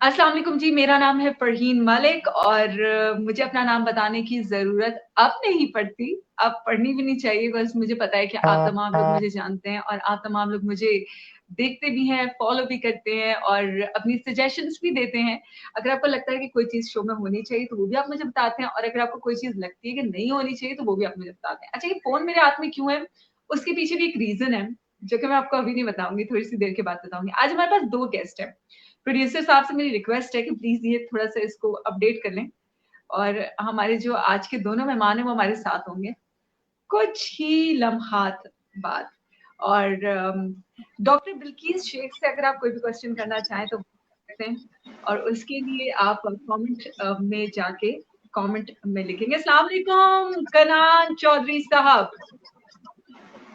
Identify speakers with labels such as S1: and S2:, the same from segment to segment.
S1: अस्सलाम वालेकुम जी, मेरा नाम है फरहीन मलिक और मुझे अपना नाम बताने की ज़रूरत अब नहीं पड़ती, अब पड़नी भी नहीं चाहिए। बस मुझे पता है कि आप तमाम लोग मुझे जानते हैं और आप तमाम लोग मुझे देखते भी हैं, फ़ॉलो भी करते हैं और अपनी सजेशंस भी देते हैं। अगर आपको लगता है कि कोई चीज़ शो में होनी चाहिए, तो वो भी आप मुझे बताते हैं और अगर आपको कोई चीज़ लगती है कि नहीं होनी चाहिए, तो वो भी आप मुझे बताते हैं। अच्छा, ये फ़ोन मेरे हाथ में क्यों है? उसके पीछे भी एक रीज़न है, जो कि मैं आपको अभी नहीं बताऊँगी, थोड़ी-सी देर के बाद बताऊँगी। आज हमारे पास 2 गेस्ट हैं। प्रोड्यूसर साहब से मेरी रिक्वेस्ट है कि प्लीज ये थोड़ा सा इसको अपडेट कर लें और हमारे जो आज के दोनों मेहमान हैं वो हमारे साथ होंगे कुछ ही लम्हात बाद। और डॉक्टर बिल्किस शेख से अगर आप कोई भी क्वेश्चन करना चाहें तो पूछ सकते हैं और उसके लिए आप कमेंट में जाके कमेंट में लिखेंगे। अस्सलाम वालेकुम कनान चौधरी साहब।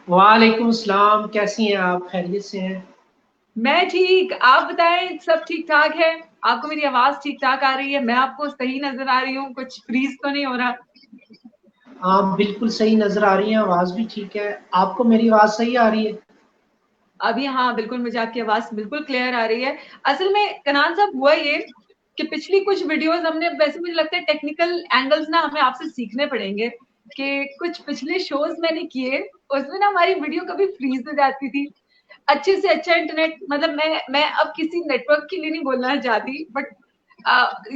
S2: वालेकुम सलाम, कैसी हैं आप? खैरियत से हैं?
S1: मैं ठीक, आप बताएं सब ठीक ठाक है? आपको मेरी आवाज ठीक ठाक आ रही है? मैं आपको सही नजर आ रही हूँ? कुछ फ्रीज तो नहीं हो रहा?
S2: आप बिल्कुल सही नज़र आ रही हैं, आवाज़ भी ठीक है। आपको मेरी आवाज़ सही आ रही है?
S1: अभी हाँ, बिल्कुल मुझे आपकी आवाज बिल्कुल क्लियर आ रही है। असल में कनान साहब हुआ ये कि पिछली कुछ वीडियोस हमने, वैसे मुझे लगता है टेक्निकल एंगल्स ना हमें आपसे सीखने पड़ेंगे कि कुछ पिछले शोज मैंने किए, उसमें ना हमारी वीडियो कभी फ्रीज हो जाती थी। अच्छे से अच्छा इंटरनेट, मतलब मैं अब किसी नेटवर्क के लिए नहीं बोलना चाहती, बट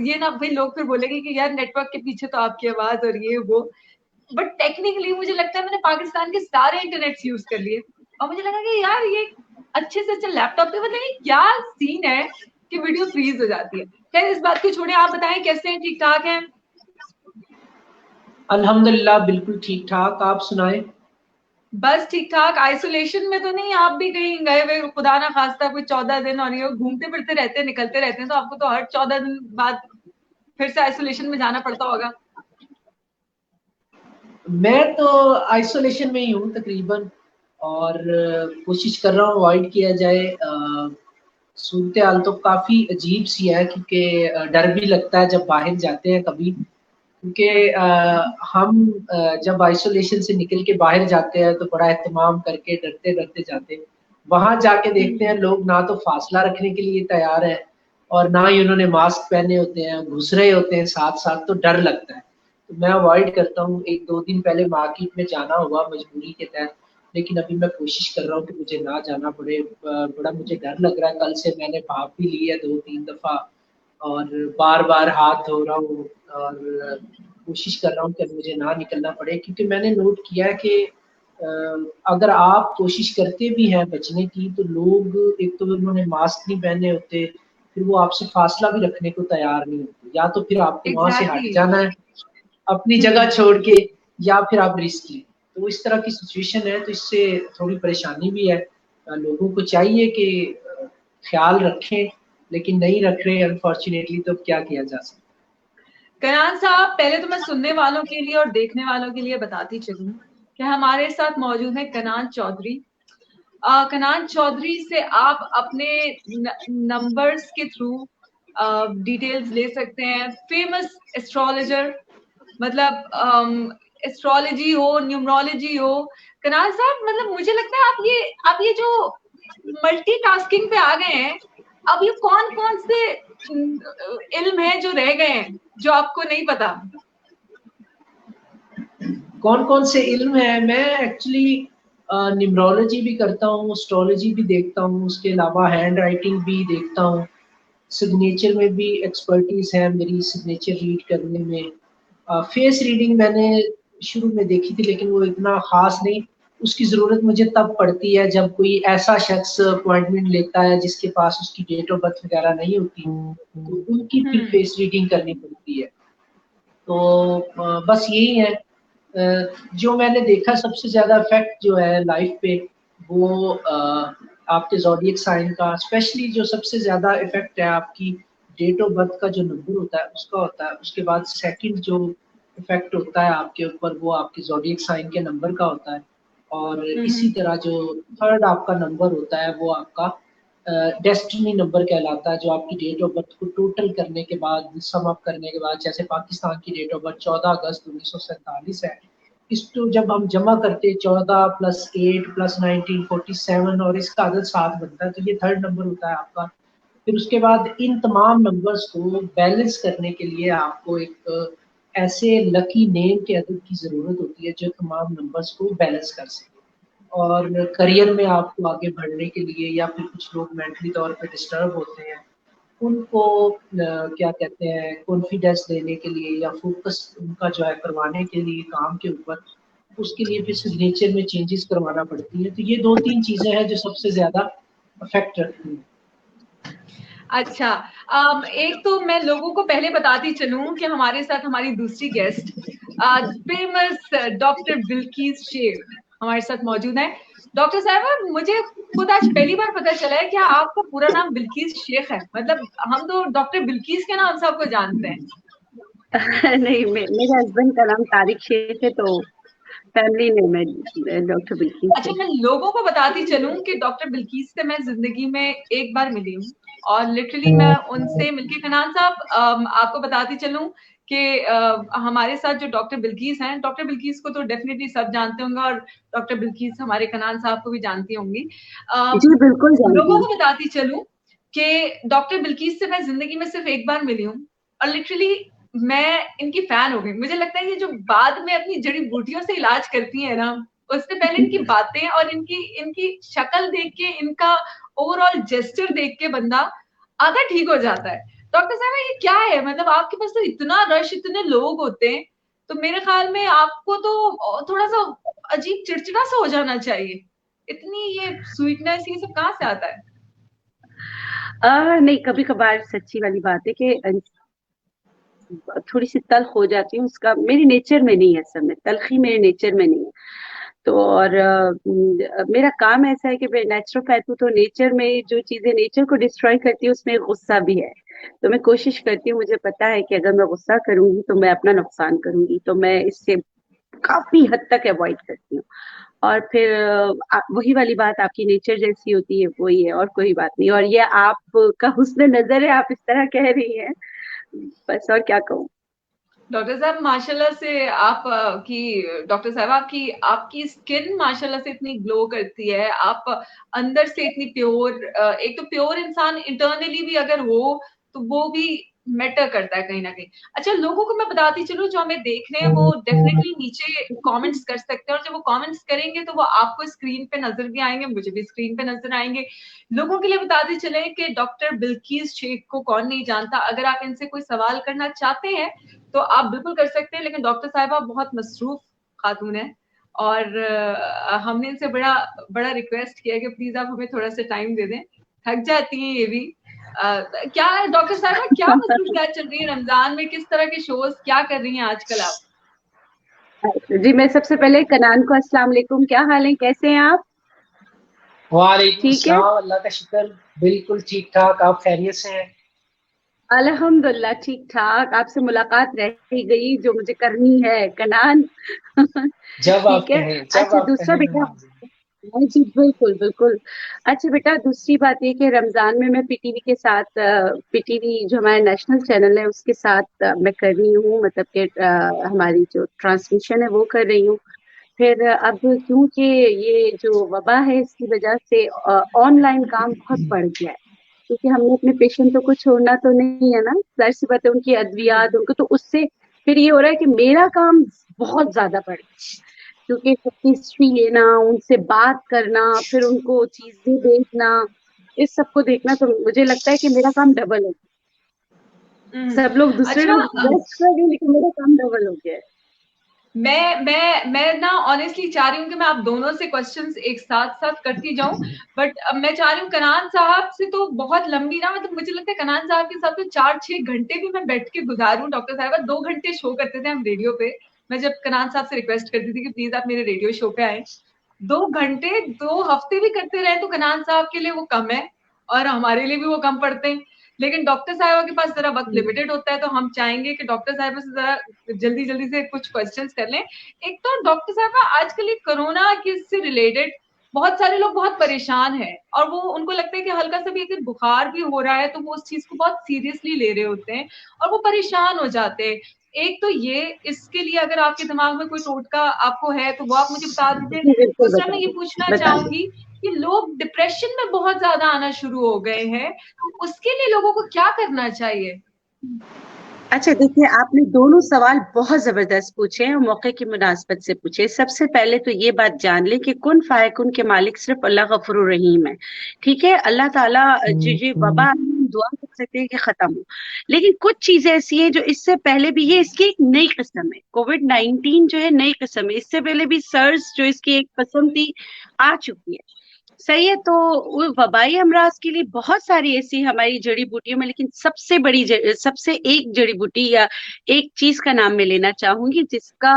S1: ये ना भाई लोग फिर बोलेंगे कि यार नेटवर्क के पीछे तो आपकी आवाज और ये वो। बट टेक्निकली मुझे लगता है मैंने पाकिस्तान के सारे इंटरनेट यूज कर लिए और मुझे लगा कि यार ये अच्छे से अच्छा लैपटॉप पे, मतलब ये क्या सीन है कि वीडियो फ्रीज हो जाती है। खैर इस बात को छोड़े, आप बताएं कैसे हैं, ठीक ठाक हैं?
S2: अल्हम्दुलिल्लाह बिल्कुल ठीक ठाक, आप सुनाएं।
S1: बस ठीक ठाक। आइसोलेशन में तो नहीं? आप भी कहीं गए हुए खुदा ना खास्ता कोई 14 दिन, और ये घूमते फिरते रहते हैं, निकलते रहते हैं, तो आपको तो हर 14 दिन बाद फिर से आइसोलेशन में जाना पड़ता होगा।
S2: मैं तो आइसोलेशन में ही हूँ तकरीबन, और कोशिश कर रहा हूँ अवॉइड किया जाए। सूरत हाल तो काफ़ी अजीब सी है, क्योंकि डर भी लगता है जब बाहर जाते हैं कभी, क्योंकि हम जब आइसोलेशन से निकल के बाहर जाते हैं तो बड़ा एहतमाम करके डरते डरते जाते हैं। वहां जाके देखते हैं लोग ना तो फासला रखने के लिए तैयार है और ना ही उन्होंने मास्क पहने होते हैं, घुस रहे होते हैं साथ साथ, तो डर लगता है। तो मैं अवॉइड करता हूँ। 1-2 दिन पहले मार्केट में जाना हुआ मजबूरी के तहत, लेकिन अभी मैं कोशिश कर रहा हूँ कि मुझे ना जाना पड़े। बड़ा मुझे डर लग रहा है। कल से मैंने भाप भी ली है 2-3 दफ़ा और बार-बार हाथ धो रहा हूँ और कोशिश कर रहा हूँ कि मुझे ना निकलना पड़े, क्योंकि मैंने नोट किया है कि अ, अगर आप कोशिश करते भी हैं बचने की, तो लोग, एक तो उन्होंने मास्क नहीं पहने होते, फिर वो आपसे फासला भी रखने को तैयार नहीं होते। या तो फिर आपको वहाँ से हट
S1: एग्जैक्टली।
S2: जाना है अपनी जगह छोड़ के, या फिर आप रिस्क लें। तो इस तरह की सिचुएशन है, तो इससे थोड़ी परेशानी भी है। लोगों को चाहिए कि ख्याल रखें, लेकिन नहीं रख रहे अनफॉर्चुनेटली, तो क्या किया जा सकता है।
S1: कनान साहब, पहले तो मैं सुनने वालों के लिए और देखने वालों के लिए बताती चलूं कि हमारे साथ मौजूद है कनान चौधरी। कनान चौधरी से आप अपने नंबर्स के थ्रू डिटेल्स ले सकते हैं। फेमस एस्ट्रोलॉजर, मतलब एस्ट्रोलॉजी हो, न्यूमरोलॉजी हो। कनान साहब, मतलब मुझे लगता है आप ये जो मल्टीटास्किंग पे आ गए हैं, अब ये कौन कौन से इल्म है जो रह गए हैं जो आपको नहीं पता?
S2: कौन कौन से इल्म है? मैं एक्चुअली न्यूमरोलॉजी भी करता हूँ, एस्ट्रोलॉजी भी देखता हूँ, उसके अलावा हैंड राइटिंग भी देखता हूँ। सिग्नेचर में भी एक्सपर्टीज है मेरी, सिग्नेचर रीड करने में। फेस रीडिंग मैंने शुरू में देखी थी, लेकिन वो इतना खास नहीं। उसकी ज़रूरत मुझे तब पड़ती है जब कोई ऐसा शख्स अपॉइंटमेंट लेता है जिसके पास उसकी डेट ऑफ बर्थ वगैरह नहीं होती, तो उनकी फिर
S1: हम्म।
S2: फेस रीडिंग करनी पड़ती है। तो बस यही है। जो मैंने देखा सबसे ज़्यादा इफ़ेक्ट जो है लाइफ पे, वो आपके ज़ोडिएक साइन का, स्पेशली जो सबसे ज़्यादा इफ़ेक्ट है आपकी डेट ऑफ बर्थ का जो नंबर होता है उसका होता है। उसके बाद सेकंड जो इफ़ेक्ट होता है आपके ऊपर, वो आपके ज़ोडिएक साइन के नंबर का होता है। और इसी
S1: हम्म।
S2: तरह जो थर्ड आपका नंबर होता है वो आपका डेस्टिनी नंबर कहलाता है, जो आपकी डेट ऑफ बर्थ को टोटल करने के बाद, सम अप करने के बाद, जैसे पाकिस्तान की डेट ऑफ बर्थ 14 अगस्त 1947 है, इसको जब हम जमा करते हैं 14 + 8 + 19 47, और इसका अदद 7 बनता है, तो ये थर्ड नंबर होता है आपका। फिर उसके बाद इन तमाम नंबर्स को बैलेंस करने के लिए आपको एक ऐसे लकी नेम के अदद की ज़रूरत होती है जो तमाम नंबर्स को बैलेंस कर सके। और करियर में आपको आगे बढ़ने के लिए या फिर कुछ लोग मेंटली तौर पे डिस्टर्ब होते हैं, उनको क्या कहते हैं कॉन्फिडेंस देने के लिए या फोकस उनका जो है करवाने के लिए काम के ऊपर, उसके लिए फिर सिग्नेचर में चेंजेस करवाना पड़ती है। तो ये 2-3 चीज़ें हैं जो सबसे ज़्यादा इफ़ेक्ट रखती हैं।
S1: अच्छा, एक तो मैं लोगों को पहले बताती चलूं कि हमारे साथ हमारी दूसरी guest famous doctor Bilkis Sheikh हमारे साथ मौजूद है। डॉक्टर साहब, मुझे खुद आज पहली बार पता चला है कि आपका पूरा नाम बिल्किस शेख है। मतलब हम तो डॉक्टर बिल्किस के नाम से आपको जानते हैं।
S3: नहीं, मेरे हस्बैंड का नाम तारिक शेख है, तो फैमिली नेम है डॉक्टर बिल्किस
S1: अच्छा,
S3: शेख।
S1: मैं लोगों को बताती चलूं कि डॉक्टर बिल्किस से मैं जिंदगी में एक बार मिली हूँ और लिटरली मैं उनसे मिलके, कनान साहब आपको बताती चलूं कि हमारे साथ जो डॉक्टर बिल्किस हैं, डॉक्टर बिल्किस को तो डेफिनेटली सब जानते होंगे और डॉक्टर बिल्किस हमारे कनान साहब को भी जानती होंगी।
S3: जी बिल्कुल जानती
S1: लोगों
S3: हूँ।
S1: को बताती चलूं कि डॉक्टर बिल्किस से मैं जिंदगी में सिर्फ एक बार मिली हूँ और लिटरली मैं इनकी फैन हो गई। मुझे लगता है कि जो बाद में अपनी जड़ी बूटियों से इलाज करती है ना, उससे पहले इनकी बातें और इनकी इनकी शक्ल देख के, इनका ओवरऑल जेस्चर देख के बंदा आधा ठीक हो जाता है। डॉक्टर साहब, ये क्या है? मतलब आपके पास तो इतना रश, इतने लोग होते हैं, तो मेरे ख्याल में आपको तो थोड़ा सा अजीब चिड़चिड़ा सा हो जाना चाहिए। इतनी ये स्वीटनेस, ये सब कहाँ से आता है?
S3: नहीं, कभी कभार सच्ची वाली बात है कि थोड़ी सी तल्ख हो जाती हूँ। उसका मेरे नेचर में नहीं है, असल में तल्खी मेरे नेचर में नहीं है। तो और मेरा काम ऐसा है कि मैं नेचुरोपैथ हूँ, तो नेचर में जो चीजें नेचर को डिस्ट्रॉय करती है उसमें गुस्सा भी है। तो मैं कोशिश करती हूँ, मुझे पता है कि अगर मैं गुस्सा करूंगी तो मैं अपना नुकसान करूंगी, तो मैं इससे काफी हद तक अवॉइड करती हूँ। और फिर वही वाली बात, आपकी नेचर जैसी होती है वही है, और कोई बात नहीं। और ये आपका हुस्न नजर है, आप इस तरह कह रही हैं, बस और क्या कहूँ।
S1: डॉक्टर साहब, माशाल्लाह से आप की डॉक्टर साहब, आपकी आपकी स्किन माशाल्लाह से इतनी ग्लो करती है। आप अंदर से इतनी प्योर, एक तो प्योर इंसान इंटरनली भी अगर हो तो वो भी मैटर करता है कहीं ना कहीं। अच्छा, लोगों को मैं बताती चलूं, जो हमें देख रहे हैं वो डेफिनेटली नीचे कमेंट्स कर सकते हैं और जब वो कमेंट्स करेंगे तो वो आपको स्क्रीन पे नजर भी आएंगे, मुझे भी स्क्रीन पे नजर आएंगे। लोगों के लिए बताते चले कि डॉक्टर बिल्किस शेख को कौन नहीं जानता। अगर आप इनसे कोई सवाल करना चाहते हैं तो आप बिल्कुल कर सकते हैं, लेकिन डॉक्टर साहिबा बहुत मसरूफ खातून है और हमने इनसे बड़ा बड़ा रिक्वेस्ट किया कि प्लीज आप हमें थोड़ा सा टाइम दे दें। थक जाती हैं ये भी। क्या है डॉक्टर साहिबा, क्या मसरूफियात चल रही है रमजान में? किस तरह के शोज क्या कर रही हैं आजकल आप?
S3: जी, मैं सबसे पहले कनान को अस्सलाम वालेकुम, क्या हाल है, कैसे हैं आप?
S2: वालेकुम
S3: ठीक है,
S2: सलाम, अल्लाह का शुक्र, बिल्कुल ठीक ठाक। आप खैरियत से हैं?
S3: अल्हम्दुलिल्लाह ठीक ठाक। आपसे मुलाकात रह ही गई जो मुझे करनी है, कनान।
S2: जब आप
S3: ठीक है।
S2: कहें, जब
S3: अच्छा,
S2: आप
S3: दूसरा
S2: कहें मैं
S3: बेटा,
S2: हाजिर।
S3: हाँ जी बिल्कुल बिल्कुल। अच्छा बेटा, दूसरी बात ये कि रमजान में मैं पीटीवी के साथ, पीटीवी जो हमारा नेशनल चैनल है उसके साथ मैं कर रही हूँ, मतलब कि हमारी जो ट्रांसमिशन है वो कर रही हूँ। फिर अब क्योंकि ये जो वबा है इसकी वजह से ऑनलाइन काम बहुत बढ़ गया है, क्योंकि हमने अपने पेशेंटों को छोड़ना तो नहीं है ना, जाहिर सी बात है, उनकी अद्वियात उनको, तो उससे फिर ये हो रहा है कि मेरा काम बहुत ज्यादा बढ़ गया, क्योंकि सबकी हिस्ट्री लेना, उनसे बात करना, फिर उनको चीजें देखना, इस सबको देखना, तो मुझे लगता है कि मेरा काम डबल हो गया। सब लोग, दूसरे
S1: अच्छा,
S3: लोग रेस्ट कर रहे हैं, लेकिन मेरा काम डबल हो गया है।
S1: मैं ना ऑनेस्टली चाह रही हूँ कि मैं आप दोनों से क्वेश्चंस एक साथ साथ करती जाऊं, बट मैं चाह रही हूँ कनान साहब से तो बहुत लंबी ना, मतलब मुझे लगता है कनान साहब के साथ तो 4-6 घंटे भी मैं बैठ के गुजारूं। डॉक्टर साहब 2 घंटे शो करते थे हम रेडियो पे। मैं जब कनान साहब से रिक्वेस्ट करती थी कि प्लीज आप मेरे रेडियो शो पे आए, 2 घंटे 2 हफ्ते भी करते रहे तो कनान साहब के लिए वो कम है और हमारे लिए भी वो कम पड़ते हैं। लेकिन डॉक्टर साहिबा के पास जरा वक्त लिमिटेड होता है, तो हम चाहेंगे कि डॉक्टर साहिबा से जरा जल्दी जल्दी से कुछ क्वेश्चंस कर लें। एक तो डॉक्टर साहिबा, आजकल ये कोरोना के से रिलेटेड बहुत सारे लोग बहुत परेशान हैं और वो, उनको लगता है कि हल्का सा भी अगर बुखार भी हो रहा है तो वो उस चीज को बहुत सीरियसली ले रहे होते हैं और वो परेशान हो जाते हैं। एक तो ये, इसके लिए अगर आपके दिमाग में कोई टोटका आपको है तो वो आप मुझे बता दीजिए।
S3: जी बिल्कुल,
S1: दूसरा,
S3: बता
S1: मैं ये
S3: दें,
S1: पूछना
S3: बता दें।
S1: चाहूंगी कि लोग डिप्रेशन में बहुत ज्यादा आना शुरू हो गए हैं, तो उसके लिए लोगों को क्या करना चाहिए?
S3: अच्छा देखिए, आपने दोनों सवाल बहुत जबरदस्त पूछे हैं, मौके की मुनासबत से पूछे। सबसे पहले तो ये बात जान ले कि कुन फायकुन के मालिक सिर्फ अल्लाह गफूरुर रहीम है। ठीक है, अल्लाह ताला जो वबा है, हम दुआ कर सकते हैं कि खत्म हो, लेकिन कुछ चीजें ऐसी हैं जो इससे पहले भी, ये इसकी एक नई किस्म है। कोविड-19 जो है नई किस्म है, इससे पहले भी सर्स जो इसकी एक किस्म थी आ चुकी है। सही है, तो वो वबाई अमराज के लिए बहुत सारी ऐसी हमारी जड़ी बूटियों में, लेकिन सबसे बड़ी सबसे एक जड़ी बूटी या एक चीज का नाम मैं लेना चाहूंगी जिसका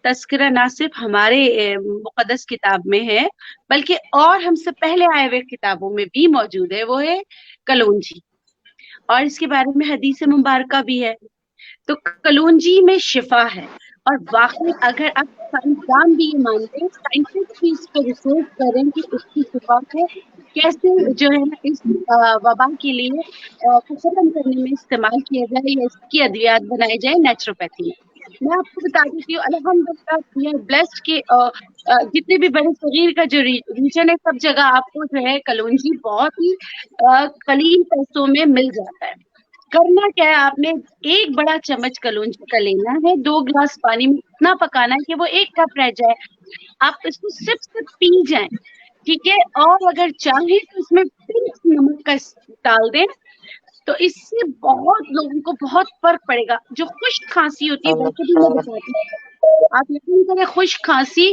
S3: तस्करा ना सिर्फ हमारे मुकद्दस किताब में है, बल्कि और हमसे पहले आए हुए किताबों में भी मौजूद है, वो है कलौंजी। और इसके बारे में हदीस मुबारका भी है। तो कलौंजी में शिफा है, और वाकई अगर आप साइंसदान भी ये मानते हैं, साइंटिस्ट भी इस पर रिसर्च करें कि इसकी शिफा को कैसे जो है ना इस वबा के लिए को खत्म करने में इस्तेमाल किया जाए या इसकी अद्वियात बनाई जाए नेचुरोपैथी में। मैं आपको बता देती हूँ, अल्हम्दुलिल्लाह वी आर ब्लेस्ड के जितने भी बड़े शरीर का जो रीजन है, सब जगह आपको जो है कलौंजी बहुत ही कलील पैसों में मिल जाता है। करना क्या है, आपने एक बड़ा चम्मच कलौंजी का लेना है, 2 गिलास पानी में इतना पकाना है कि वो 1 कप रह जाए। आप इसको सिर्फ सिर्फ पी जाएं, ठीक है। और अगर चाहे तो इसमें पिंच नमक का डाल दें, तो इससे बहुत लोगों को बहुत फर्क पड़ेगा। जो खुश्क खांसी होती है, वैसे भी मैं बताती हूँ, आप यकीन करें, खुश्क खांसी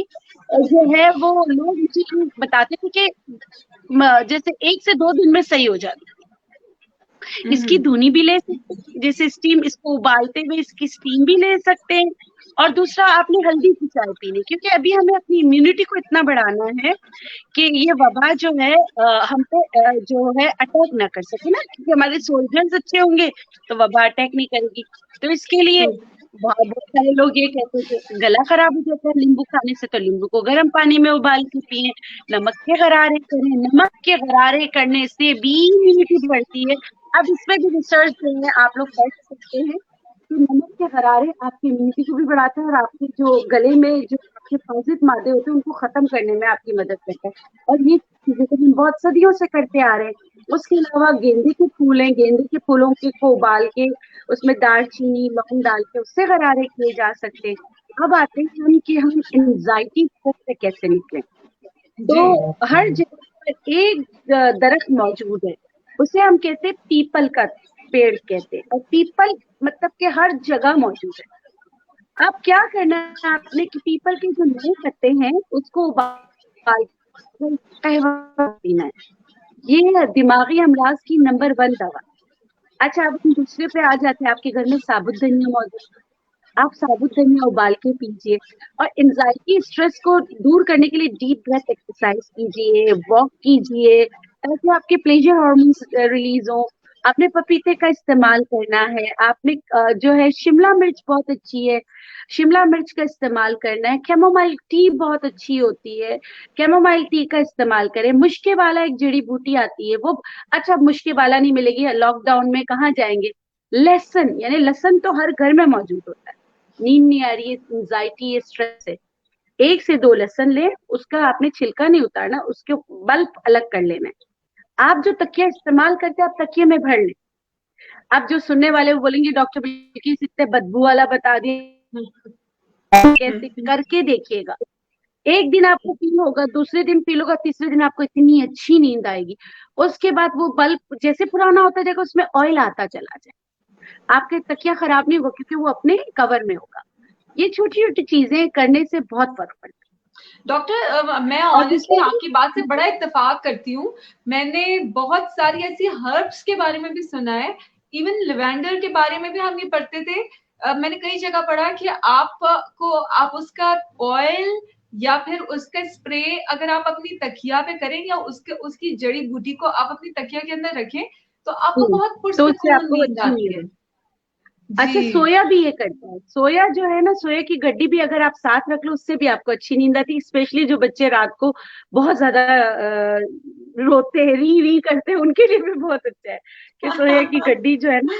S3: जो है वो लोग मुझे बताते थे कि जैसे 1 से 2 दिन में सही हो जाती है। इसकी धुनी भी ले सकते हैं, जैसे स्टीम, इसको उबालते हुए इसकी स्टीम भी ले सकते हैं। और दूसरा, आपने हल्दी की चाय पीनी, क्योंकि अभी हमें अपनी इम्यूनिटी को इतना बढ़ाना है कि ये वबा जो है हम पे जो है अटैक ना कर सके ना, क्योंकि हमारे सोल्जर्स अच्छे होंगे तो वबा अटैक नहीं करेगी। तो इसके लिए बहुत सारे लोग ये कहते हैं कि गला खराब हो जाता है नींबू खाने से, तो नींबू को गर्म पानी में उबाल के पिए, नमक के गरारे करें, नमक के गरारे करने से भी इम्यूनिटी बढ़ती है। अब इसमें भी रिसर्च जो है आप लोग कर सकते हैं कि नमक के गरारे आपकी इम्यूनिटी को भी बढ़ाते हैं, और आपके जो गले में जो आपके पाजित मादे होते हैं उनको खत्म करने में आपकी मदद करता है। और ये चीजें तो हम बहुत सदियों से करते आ रहे हैं। उसके अलावा गेंदे के फूल हैं, गेंदे के फूलों को उबाल के उसमें दालचीनी लौंग डाल के उससे गरारे किए जा सकते हैं। अब आते हैं हम कि हम एंजाइटी से कैसे निकलें। तो हर जगह पर एक दरख्त मौजूद है, उसे हम कहते हैं पीपल का पेड़ कहते हैं, और पीपल मतलब कि हर जगह मौजूद है। अब क्या करना है आपने कि पीपल के जो नए पत्ते हैं उसको उबाल कहवा पीना है। ये दिमागी अमराज की नंबर 1 दवा। अच्छा, अब हम दूसरे पे आ जाते हैं। आपके घर में साबुत धनिया मौजूद, आप साबुत धनिया उबाल के पीजिए। और एंजाइटी स्ट्रेस को दूर करने के लिए डीप ब्रेथ एक्सरसाइज कीजिए, वॉक कीजिए, ताकि आपके प्लेजर हार्मोन्स रिलीज हो। आपने पपीते का इस्तेमाल करना है, आपने जो है शिमला मिर्च बहुत अच्छी है, शिमला मिर्च का इस्तेमाल करना है। कैमोमाइल टी बहुत अच्छी होती है, कैमोमाइल टी का इस्तेमाल करें। मुश्के वाला एक जड़ी बूटी आती है वो, अच्छा मुश्के वाला नहीं मिलेगी, लॉकडाउन में कहाँ जाएंगे। लहसुन, यानी लहसुन तो हर घर में मौजूद होता है। नींद नहीं आ रही है, एंजाइटी है, स्ट्रेस है, 1 से 2 लहसुन ले, उसका आपने छिलका नहीं उतारना, उसके बल्ब अलग कर लेना है। आप जो तकिया इस्तेमाल करते हैं, आप तकिए में भर लें। आप जो सुनने वाले वो बोलेंगे डॉक्टर बिल्किस इतने बदबू वाला बता दिए, कैसे करके देखिएगा। एक दिन आपको फील होगा, दूसरे दिन फील होगा, तीसरे दिन आपको इतनी अच्छी नींद आएगी। उसके बाद वो बल्ब जैसे पुराना होता जाएगा, उसमें ऑयल आता चला जाए, आपके तकिया खराब नहीं होगा क्योंकि वो अपने कवर में होगा। ये छोटी छोटी चीजें करने से बहुत फर्क पड़ता है।
S1: डॉक्टर, मैं ऑनेस्टली आपकी बात से बड़ा इत्तेफाक करती हूँ। मैंने बहुत सारी ऐसी हर्ब्स के बारे में भी सुना है, इवन लिवेंडर के बारे में भी हम ये पढ़ते थे। मैंने कई जगह पढ़ा कि आप उसका ऑयल या फिर उसका स्प्रे अगर आप अपनी तकिया पे करें, या उसकी जड़ी बूटी को आप अपनी तकिया के अंदर रखें, तो आपको बहुत
S3: तो उससे
S1: पुरसकून
S3: आपको
S1: नींद
S3: अच्छी
S1: आती
S3: नींद
S1: है।
S3: है। अच्छा,
S1: जी।
S3: सोया भी ये करता है। सोया जो है ना, सोया की गड्डी भी अगर आप साथ रख लो, उससे भी आपको अच्छी नींद आती है। स्पेशली जो बच्चे रात को बहुत ज्यादा रोते हैं, री करते हैं, उनके लिए भी बहुत अच्छा है कि सोया की गड्डी जो है ना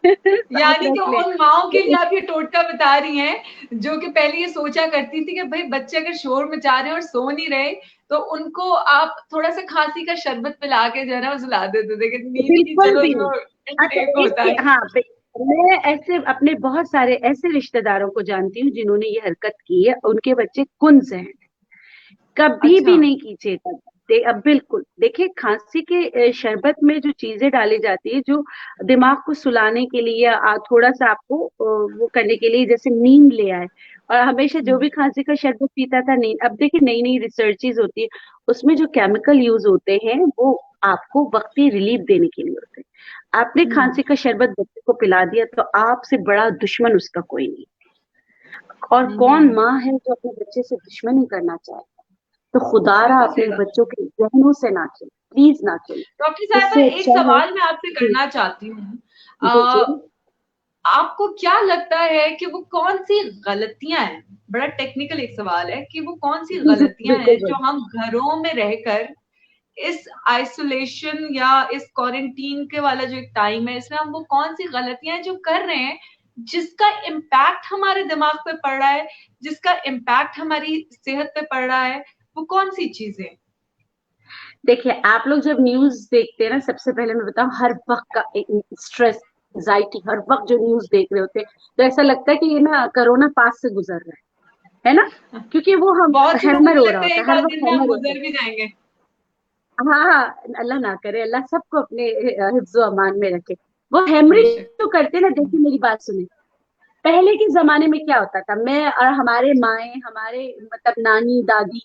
S3: साथ
S1: यानी कि
S3: रख ले
S1: उन माओं के लिए
S3: तो
S1: आप ये टोटका बता रही हैं जो कि पहले ये सोचा करती थी कि भाई बच्चे अगर शोर मचा रहे हैं और सो नहीं रहे तो उनको आप थोड़ा सा खांसी का शरबत पिला के जो है ना वो सुला देते थे कि नींद की
S3: बिल्कुल
S1: चलो
S3: भी नहीं।
S1: जो
S3: अच्छा,
S1: इंटेक होता
S3: इसके
S1: है।
S3: हाँ मैं ऐसे अपने बहुत सारे ऐसे रिश्तेदारों को जानती हूँ जिन्होंने ये हरकत की है, उनके बच्चे कुंज हैं। कभी
S1: अच्छा।
S3: भी नहीं कीजिएगा। अब बिल्कुल देखिए, खांसी के शरबत में जो चीजें डाली जाती है, जो दिमाग को सुलाने के लिए या थोड़ा सा आपको वो करने के लिए, जैसे नींद ले आए। और हमेशा जो भी खांसी का शरबत पीता था नींद, अब देखिए नई नई रिसर्चेज होती है, उसमें जो केमिकल यूज होते हैं वो आपको वक्ती रिलीफ देने के लिए होते हैं। आपने खांसी का शरबत बच्चे को पिला दिया तो आपसे बड़ा दुश्मन उसका कोई नहीं। और कौन
S1: हम्म।
S3: माँ है जो अपने बच्चे से दुश्मनी करना चाहे? तो खुदारा
S1: बिल्कुल सही
S3: अपने
S1: बात।
S3: बच्चों के जहनों से ना खेले, प्लीज ना खेले।
S1: डॉक्टर साहबा,
S3: इससे
S1: एक
S3: अच्छा है।
S1: सवाल मैं आपसे
S3: जी
S1: करना चाहती हूँ।
S3: जी जी।
S1: आपको क्या लगता है कि वो कौन सी गलतियां हैं, बड़ा टेक्निकल एक सवाल है, कि वो कौन सी गलतियां
S3: बिल्कुल
S1: हैं
S3: बिल्कुल।
S1: जो हम घरों में रहकर इस आइसोलेशन या इस क्वारंटीन के वाला जो एक टाइम है इसमें हम वो कौन सी गलतियां हैं जो कर रहे हैं जिसका इम्पैक्ट हमारे दिमाग पे पड़ रहा है, जिसका इम्पैक्ट हमारी सेहत पे पड़ रहा है, वो कौन सी चीजें?
S3: देखिए, आप लोग जब न्यूज देखते हैं ना, सबसे पहले मैं बताऊं, हर वक्त का स्ट्रेस, एंजाइटी, हर वक्त जो न्यूज देख रहे होते हैं तो ऐसा लगता है कि ये ना कोरोना पास से गुजर रहा है ना? क्योंकि वो हम
S1: बहुत से तो
S3: हैमर
S1: मुझे
S3: हो रहा
S1: लगता है
S3: होता
S1: एक
S3: है, हर
S1: आध
S3: वक्त
S1: दिन में हम
S3: हैमर होता है।
S1: गुजर भी जाएंगे।
S3: हाँ हाँ, अल्लाह ना करे, अल्लाह सबको अपने हिफ्ज़ो अमान में रखे। वो हेमरेज
S1: बेशक।
S3: तो करते ना, देखिए मेरी बात सुने। पहले के जमाने में क्या होता था, मैं और हमारे माए, हमारे मतलब नानी दादी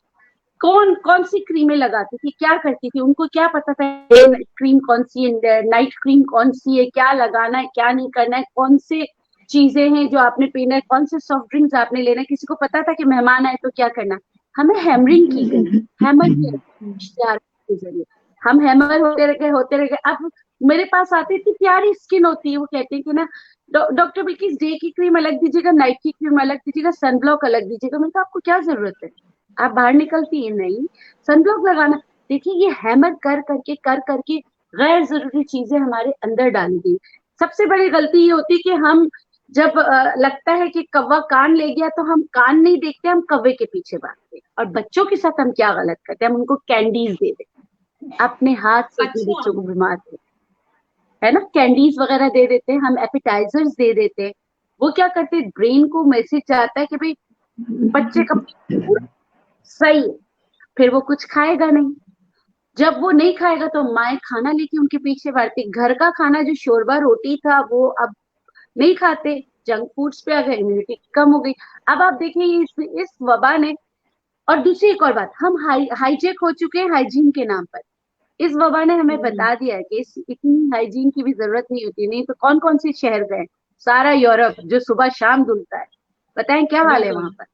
S3: कौन कौन सी क्रीमें लगाती थी, क्या करती थी, उनको क्या पता था क्रीम कौन सी है, नाइट क्रीम कौन सी है, क्या लगाना है क्या नहीं करना है, कौन से चीजें हैं जो आपने पीना है, कौन से सॉफ्ट ड्रिंक्स आपने लेना है। किसी को पता था कि मेहमान आए तो क्या करना है? हमें हैमरिंग की गई, हैमर किया इश्तेहार के जरिए। हम हैमर होते रह गए। अब मेरे पास आती थी, प्यारी स्किन होती है, वो कहते हैं कि ना डॉक्टर बिल्किस डे की क्रीम अलग दीजिएगा, नाइट की क्रीम अलग दीजिएगा, सनब्लॉक अलग दीजिएगा। मैंने कहा आपको क्या जरूरत है, आप बाहर निकलती है नहीं, सनब्लॉक लगाना। देखिए, ये हैमर कर करके गैर जरूरी चीजें हमारे अंदर डाली गई। सबसे बड़ी गलती ये होती है कि हम जब लगता है कि कौवा कान ले गया तो हम कान नहीं देखते, हम कौवे के पीछे भागते हैं। और बच्चों के साथ हम क्या गलत करते हैं, हम उनको कैंडीज दे देते हैं, अपने हाथ से अपने
S1: अच्छा।
S3: बच्चों को बीमार करते हैं, है ना? कैंडीज वगैरह दे देते हैं, हम एपिटाइजर्स दे देते हैं। वो क्या करते हैं, ब्रेन को मैसेज जाता है कि भाई बच्चे का सही है, फिर वो कुछ खाएगा नहीं। जब वो नहीं खाएगा तो माए खाना लेके उनके पीछे भागती। घर का खाना जो शोरबा रोटी था वो अब नहीं खाते, जंक फूड्स पे आ गए, इम्यूनिटी कम हो गई। अब आप देखिए इस वबा ने, और दूसरी एक और बात, हम हाईजेक हो चुके हैं हाइजीन के नाम पर। इस वबा ने हमें बता दिया है कि इतनी हाइजीन की भी जरूरत नहीं होती। नहीं तो कौन कौन से शहर गए, सारा यूरोप जो सुबह शाम धुलता है, बताएं क्या हाल है
S1: बिल्कुल।
S3: वहां पर,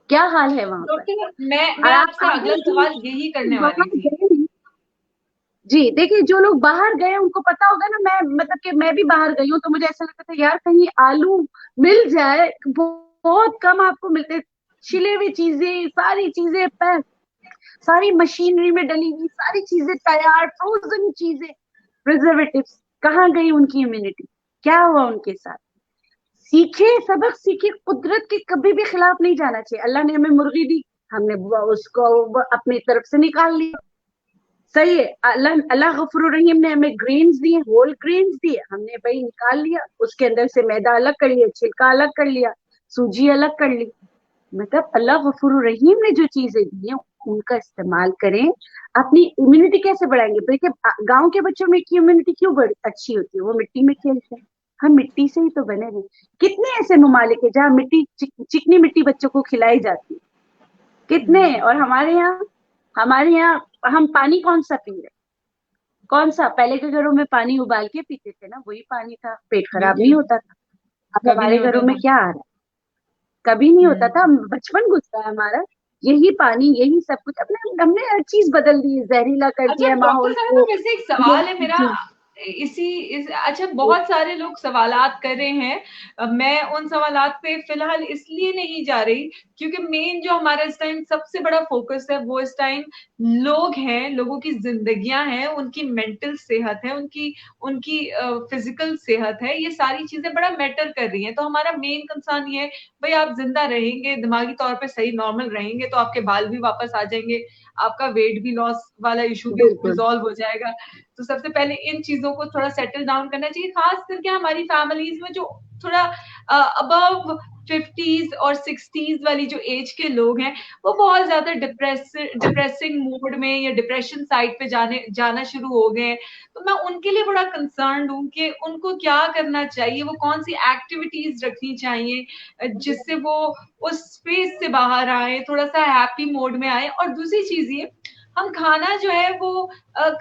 S3: क्या हाल है वहां पर?
S1: डॉक्टर, मैं
S3: और
S1: आपसे
S3: आप
S1: अगला
S3: जो
S1: सवाल यही करने वाली
S3: बाहर
S1: थी।
S3: गए, जी देखिए, जो लोग बाहर गए उनको पता होगा ना, मैं मतलब कि मैं भी बाहर गई हूँ तो मुझे ऐसा लगता था यार कहीं आलू मिल जाए, बहुत कम आपको मिलते, छिले हुए चीजें, सारी चीजें पैक, सारी मशीनरी में डली हुई सारी चीजें तैयार, फ्रोजन चीजें, प्रिजर्वेटिव्स। कहाँ गई उनकी इम्यूनिटी, क्या हुआ उनके साथ? सीखे, सबक सीखे, कुदरत के कभी भी खिलाफ नहीं जाना चाहिए। अल्लाह ने हमें मुर्गी दी, हमने उसको अपनी तरफ से निकाल लिया, सही है। अल्लाह अल्लाह गफूर रहीम ने हमें ग्रेन्स दिए, होल ग्रेन्स दिए, हमने भाई निकाल लिया, उसके अंदर से मैदा अलग कर लिया, छिलका अलग कर लिया, सूजी अलग कर ली। मतलब अल्लाह गफूर रहीम ने जो चीजें दी हैं उनका इस्तेमाल करें। अपनी इम्यूनिटी कैसे बढ़ाएंगे? देखिए, गांव के बच्चों में की इम्यूनिटी क्यों अच्छी होती है, वो मिट्टी में खेलते हैं, हम मिट्टी से ही तो बने हैं। कितने ऐसे ममालिक है जहाँ मिट्टी चिकनी मिट्टी बच्चों को खिलाई जाती है, कितने? और हमारे यहाँ हम पानी कौन सा पी रहे, कौन सा? पहले के घरों में पानी उबाल के पीते थे ना, वही पानी था, पेट खराब नहीं
S1: बिल्कुल।
S3: होता था। अब
S1: कभी नहीं
S3: हमारे घरों
S1: होता
S3: में
S1: था।
S3: क्या आ रहा है? कभी नहीं होता था,
S1: हम्म।
S3: बचपन गुजरा है हमारा, यही पानी यही सब कुछ। अपने हमने हर चीज बदल दी है, जहरीला कर
S1: अच्छा
S3: दिया है
S1: डॉक्टर
S3: माहौल
S1: साहब,
S3: को।
S1: वैसे एक सवाल है मेरा।
S3: जी
S1: अच्छा, बहुत सारे लोग सवालात कर रहे हैं। मैं उन सवालात पे फिलहाल इसलिए नहीं जा रही क्योंकि मेन जो हमारा इस टाइम सबसे बड़ा फोकस है वो इस टाइम लोग हैं, लोगों की जिंदगियां हैं, उनकी मेंटल सेहत है, उनकी उनकी फिजिकल सेहत है, ये सारी चीजें बड़ा मैटर कर रही हैं। तो हमारा मेन कंसर्न ये है, भाई आप जिंदा रहेंगे, दिमागी तौर पे सही नॉर्मल रहेंगे तो आपके बाल भी वापस आ जाएंगे, आपका वेट भी लॉस वाला इशू भी
S3: बिल्कुल
S1: रिजॉल्व हो जाएगा। तो सबसे पहले इन चीजों को थोड़ा सेटल डाउन करना चाहिए, खास करके हमारी फैमिलीज में जो थोड़ा अबव 50s और 60s वाली जो एज के लोग हैं, वो बहुत ज्यादा डिप्रेसिंग मूड में या डिप्रेशन साइड पे जाना शुरू हो गए हैं। तो मैं उनके लिए बड़ा कंसर्न हूँ कि उनको क्या करना चाहिए, वो कौन सी एक्टिविटीज रखनी चाहिए जिससे वो उस स्पेस से बाहर आए, थोड़ा सा हैप्पी मोड में आए। और दूसरी चीज ये, हम खाना जो है वो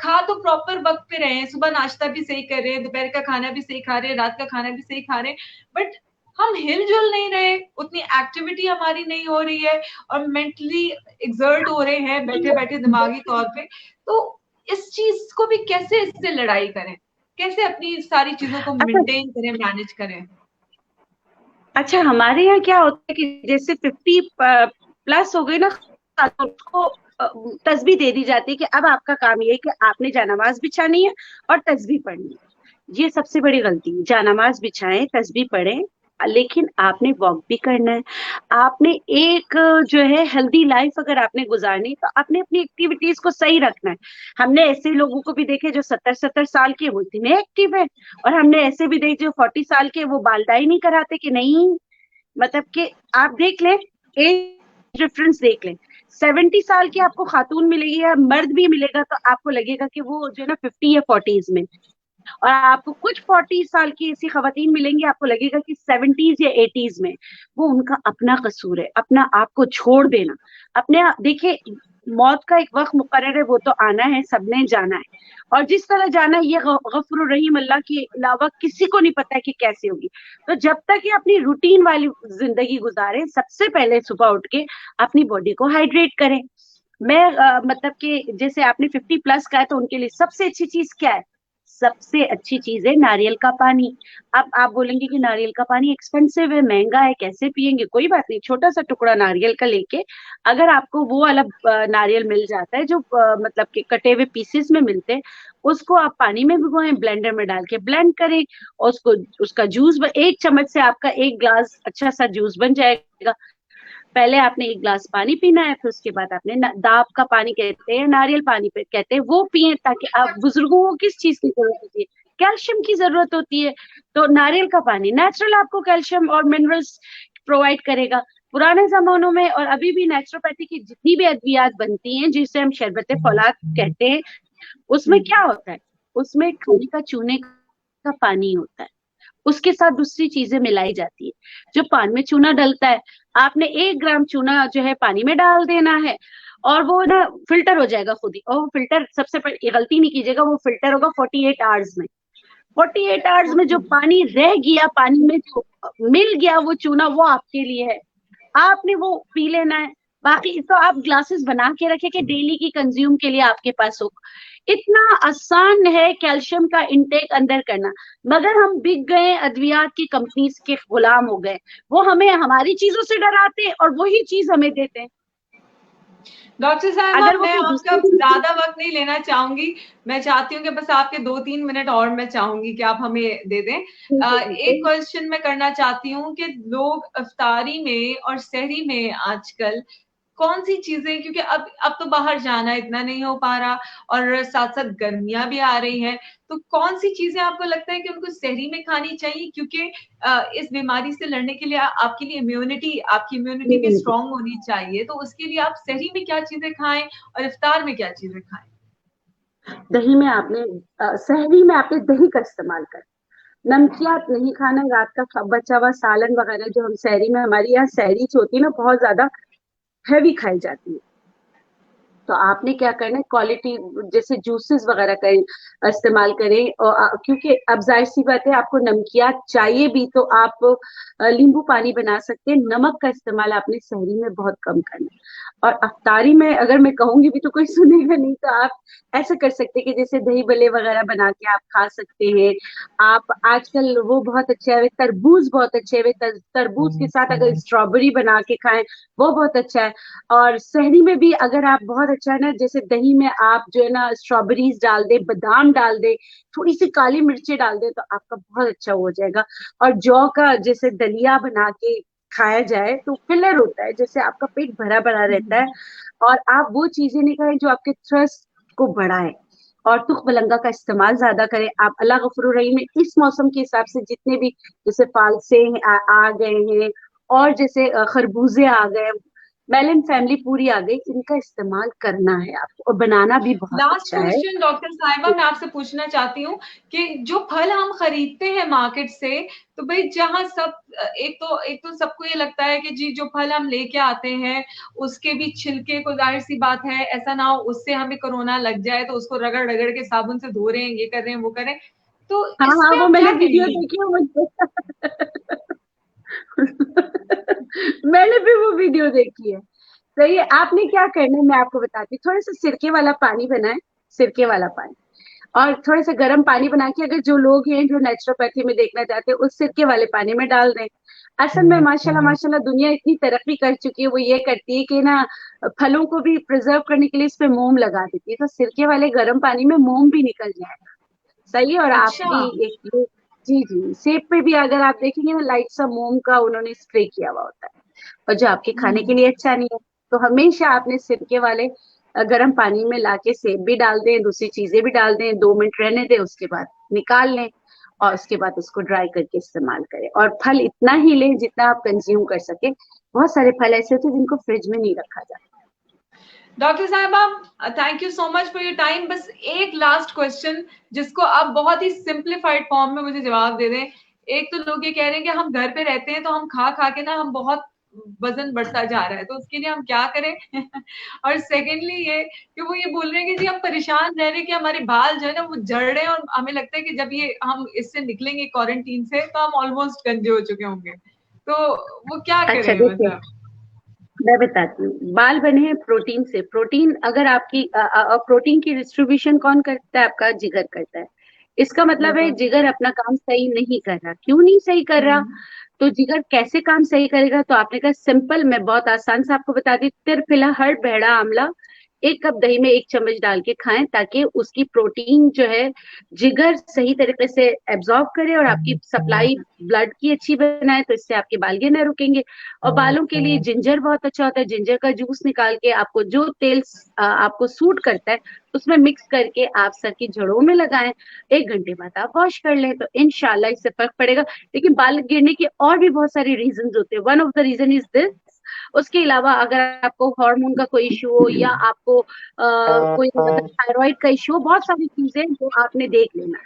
S1: खा तो प्रॉपर वक्त पे रहे हैं, सुबह नाश्ता भी सही कर रहे हैं, दोपहर का खाना भी सही खा रहे हैं, रात का खाना भी सही खा रहे हैं, बट हम हिलजुल नहीं रहे, उतनी एक्टिविटी हमारी नहीं हो रही है और मेंटली एक्सर्ट हो रहे हैं बैठे बैठे दिमागी तौर पे। तो इस चीज को भी कैसे इससे लड़ाई करें, कैसे अपनी सारी चीजों को
S3: अच्छा।
S1: मेंटेन करें, मैनेज करें?
S3: अच्छा, हमारे यहाँ क्या होता है कि जैसे 50 प्लस हो गई ना, तो उसको तस्बीह दे दी जाती है कि अब आपका काम ये है कि आपने जानमाज बिछानी है और तस्बीह पढ़नी है। ये सबसे बड़ी गलती है। जानमाज बिछाएं, तस्बीह पढ़ें, लेकिन आपने वॉक भी करना है। आपने एक जो है हेल्दी लाइफ अगर आपने गुजारनी, तो आपने अपनी एक्टिविटीज को सही रखना है। हमने ऐसे लोगों को भी देखे जो 70-70 साल के, वो इतने एक्टिव है, और हमने ऐसे भी देखे जो 40 साल के, वो बाल डाई नहीं कराते कि नहीं। मतलब कि आप देख लें, एज डिफरेंस देख लें, 70 साल की आपको खातून मिलेगी या मर्द भी मिलेगा तो आपको लगेगा कि वो जो है ना 50 या 40s में, और आपको कुछ 40 साल की ऐसी खवातीन मिलेंगी आपको लगेगा कि 70s या 80s में। वो उनका अपना कसूर है, अपना आप को छोड़ देना। अपने देखिए, मौत का एक वक्त मुकर्रर है, वो तो आना है, सबने जाना है, और जिस तरह जाना है ये गफुर रहीम अल्लाह के अलावा किसी को नहीं पता है कि कैसे होगी। तो जब तक ये अपनी रूटीन वाली जिंदगी गुजारे, सबसे पहले सुबह उठ के अपनी बॉडी को हाइड्रेट करें। मैं मतलब कि जैसे आपने 50 प्लस का है, तो उनके लिए सबसे अच्छी चीज क्या है? सबसे अच्छी चीज है नारियल का पानी। अब आप बोलेंगे कि नारियल का पानी एक्सपेंसिव है, महंगा है, कैसे पियेंगे? कोई बात नहीं, छोटा सा टुकड़ा नारियल का लेके, अगर आपको वो वाला नारियल मिल जाता है जो मतलब कि कटे हुए पीसेस में मिलते हैं, उसको आप पानी में भिगोएं, ब्लेंडर में डाल के ब्लेंड करें, और उसको उसका जूस, 1 चम्मच से आपका 1 ग्लास अच्छा सा जूस बन जाएगा। पहले आपने 1 ग्लास पानी पीना है, फिर उसके बाद आपने दाब का पानी कहते हैं, नारियल पानी पे कहते हैं, वो पिए, ताकि आप बुजुर्गों को किस चीज की जरूरत होती है? कैल्शियम की जरूरत होती है। तो नारियल का पानी नेचुरल आपको कैल्शियम और मिनरल्स प्रोवाइड करेगा। पुराने जमानों में और अभी भी नेचुरोपैथी की जितनी भी अद्वियात बनती हैं, जिसे हम शरबत फौलाद कहते हैं, उसमें क्या होता है? उसमें खाने का चूने का पानी होता है, उसके साथ दूसरी चीजें मिलाई जाती है। जो पान में चूना डलता है, आपने 1 ग्राम चूना जो है पानी में डाल देना है, और वो ना फिल्टर हो जाएगा खुद ही। और वो फिल्टर, सबसे पहले गलती नहीं कीजिएगा, वो फिल्टर होगा 48 आवर्स में। 48 आवर्स में जो पानी रह गया, पानी में जो मिल गया वो चूना, वो आपके लिए है, आपने वो पी लेना है। बाकी तो आप ग्लासेस बना के रखे कि डेली की कंज्यूम के लिए आपके पास हो। इतना आसान है कैल्शियम का इंटेक अंदर करना, मगर हम बिक गए, अद्वियात की कंपनीज के गुलाम हो गए। वो हमें हमारी चीजों से डराते हैं और वही चीज हमें देते हैं।
S1: डॉक्टर साहबा,
S3: अगर वो
S1: मैं
S3: कोई
S1: आपका
S3: दूसरे की,
S1: ज्यादा वक्त नहीं लेना चाहूंगी। मैं चाहती हूँ कि बस आपके 2-3 मिनट और मैं चाहूंगी कि आप हमें दे दें। एक क्वेश्चन मैं करना चाहती हूँ कि लोग इफ्तारी में और सहरी में आजकल कौन सी चीजें, क्योंकि अब तो बाहर जाना इतना नहीं हो पा रहा और साथ साथ गर्मियां भी आ रही हैं, तो कौन सी चीजें आपको लगता है कि उनको सहरी में खानी चाहिए? क्योंकि इस बीमारी से लड़ने के लिए आपकी इम्यूनिटी भी स्ट्रांग होनी चाहिए, तो उसके लिए आप सहरी में क्या चीजें खाएं और इफ्तार में क्या चीजें खाएं?
S3: दही में आपने सहरी में आपने दही का इस्तेमाल कर, नमकियात नहीं खाना। रात का बचा हुआ सालन वगैरह जो हम सहरी में, हमारी यहाँ सहरी जो होती है ना, बहुत ज्यादा हैवी खाई जाती है। तो आपने क्या करना है, क्वालिटी जैसे जूसेस वगैरह का इस्तेमाल करें। और क्योंकि अब जाहिर सी बात है, आपको नमकियात चाहिए भी तो आप नींबू पानी बना सकते हैं। नमक का इस्तेमाल आपने सहरी में बहुत कम करना है। और अफ्तारी में अगर मैं कहूंगी भी तो कोई सुनेगा नहीं, तो आप ऐसा कर सकते हैं कि जैसे दही बल्ले वगैरह बना के आप खा सकते हैं। आप आजकल वो बहुत अच्छे है, तरबूज बहुत अच्छे है, तरबूज के साथ अगर स्ट्रॉबेरी बना के खाएं वो बहुत अच्छा है। और शहरी में भी अगर आप बहुत अच्छा है ना, जैसे दही में आप जो है ना स्ट्रॉबेरीज डाल दे, बादाम डाल दे, थोड़ी सी काली मिर्ची डाल दे, तो आपका बहुत अच्छा हो जाएगा। और जौ का जैसे दलिया बना के खाया जाए तो फिलर होता है, जैसे आपका पेट भरा भरा रहता है। और आप वो चीजें नहीं खाएं जो आपके थ्रस्ट को बढ़ाए। और तुख मलंगा का इस्तेमाल ज्यादा करें आप। अल्लाह गफूर रहीम में इस मौसम के हिसाब से जितने भी जैसे फालसे आ गए हैं, और जैसे खरबूजे आ गए, मेलन फैमिली पूरी आ गई, इनका इस्तेमाल करना है आपको, और बनाना भी बहुत
S1: लास्ट
S3: अच्छा है।
S1: क्वेश्चन डॉक्टर साहिबा, मैं आपसे पूछना चाहती हूँ कि जो फल हम खरीदते हैं मार्केट से, तो भाई जहाँ सब एक तो सबको ये लगता है कि जी जो फल हम लेके आते हैं उसके भी छिलके को, जाहिर सी बात है ऐसा ना हो उससे हमें कोरोना लग जाए, तो उसको रगड़ रगड़ के साबुन से धो रहे हैं, ये कर रहे हैं, वो कर रहे हैं, तो
S3: हाँ
S1: इस
S3: हाँ,
S1: पे
S3: वो
S1: आप
S3: मैंने
S1: क्या
S3: वीडियो
S1: कहेंगी?
S3: देखी है मुझे। मैंने भी वो वीडियो देखी है। सही है, आपने क्या करना है मैं आपको बताती हूँ। थोड़ा सा सिरके वाला पानी बनाए, सिरके वाला पानी, और थोड़ा सा गर्म पानी बना के, अगर जो लोग हैं जो नेचुरोपैथी में देखना चाहते हैं, उस सिरके वाले पानी में डाल दें। असल में माशाल्लाह माशाल्लाह दुनिया इतनी तरक्की कर चुकी है, वो ये करती है कि ना फलों को भी प्रिजर्व करने के लिए इस पे मोम लगा देती है, तो सिरके वाले गर्म पानी में मोम भी निकल जाएगा। सही है। और आप
S1: अच्छा।
S3: भी एक जी जी, सेब पे भी अगर आप देखेंगे ना, लाइट सा मोम का उन्होंने स्प्रे किया हुआ होता है, और जो आपके खाने के
S1: हम्म।
S3: लिए अच्छा नहीं है। तो हमेशा आपने सिरके वाले गर्म पानी में लाके सेब भी डाल दें, दूसरी चीजें भी डाल दें, 2 मिनट रहने दें, उसके बाद निकाल लें, और उसके बाद उसको ड्राई करके इस्तेमाल करें। और फल इतना ही लें जितना आप कंज्यूम कर सके। बहुत सारे फल ऐसे होते हैं जिनको फ्रिज में नहीं रखा जाता।
S1: डॉक्टर साहिबा, thank you so much for your time. बस एक लास्ट क्वेश्चन जिसको आप बहुत ही सिंप्लीफाइड फॉर्म में मुझे जवाब दे दें। एक तो लोग ये कह रहे हैं कि हम घर पे रहते हैं तो हम खा खा के ना हम बहुत वजन बढ़ता जा रहा है, तो उसके लिए हम क्या करें? और सेकेंडली ये कि वो ये बोल रहे हैं कि जी हम परेशान रह रहे हैं कि हमारे बाल जो है ना वो झड़ रहे हैं, और हमें लगता है कि जब ये हम इससे निकलेंगे क्वारंटीन से तो हम ऑलमोस्ट गंजे हो चुके होंगे, तो वो क्या
S3: अच्छा
S1: करें
S3: देखिए,
S1: मतलब?
S3: मैं बताती हूँ। बाल बने हैं प्रोटीन से। प्रोटीन अगर आपकी प्रोटीन की डिस्ट्रीब्यूशन कौन करता है? आपका जिगर करता है। इसका मतलब है
S1: बिल्कुल।
S3: जिगर अपना काम सही नहीं कर रहा। क्यों नहीं सही कर रहा?
S1: हम्म।
S3: तो जिगर कैसे काम सही करेगा? तो आपने कहा सिंपल, मैं बहुत आसान से आपको बता दी। तिरफिला हर बहेड़ा आंवला 1 कप दही में 1 चम्मच डाल के खाएं, ताकि उसकी प्रोटीन जो है जिगर सही तरीके से एब्जॉर्ब करे, और आपकी सप्लाई ब्लड की अच्छी बनाए, तो इससे आपके बाल गिरना रुकेंगे। और बालों के लिए जिंजर बहुत अच्छा होता है। जिंजर का जूस निकाल के आपको जो तेल आपको सूट करता है उसमें मिक्स करके आप सर की जड़ों में लगाएं। 1 घंटे बाद आप वॉश कर लें, तो इंशाल्लाह इससे फर्क पड़ेगा। लेकिन बाल गिरने के और भी बहुत सारे रीजन होते हैं। One of the reason is this. उसके अलावा अगर आपको हार्मोन का कोई इशू हो, या आपको कोई मतलब थायराइड का इशू हो, बहुत सारी चीजें जो आपने देख लेना है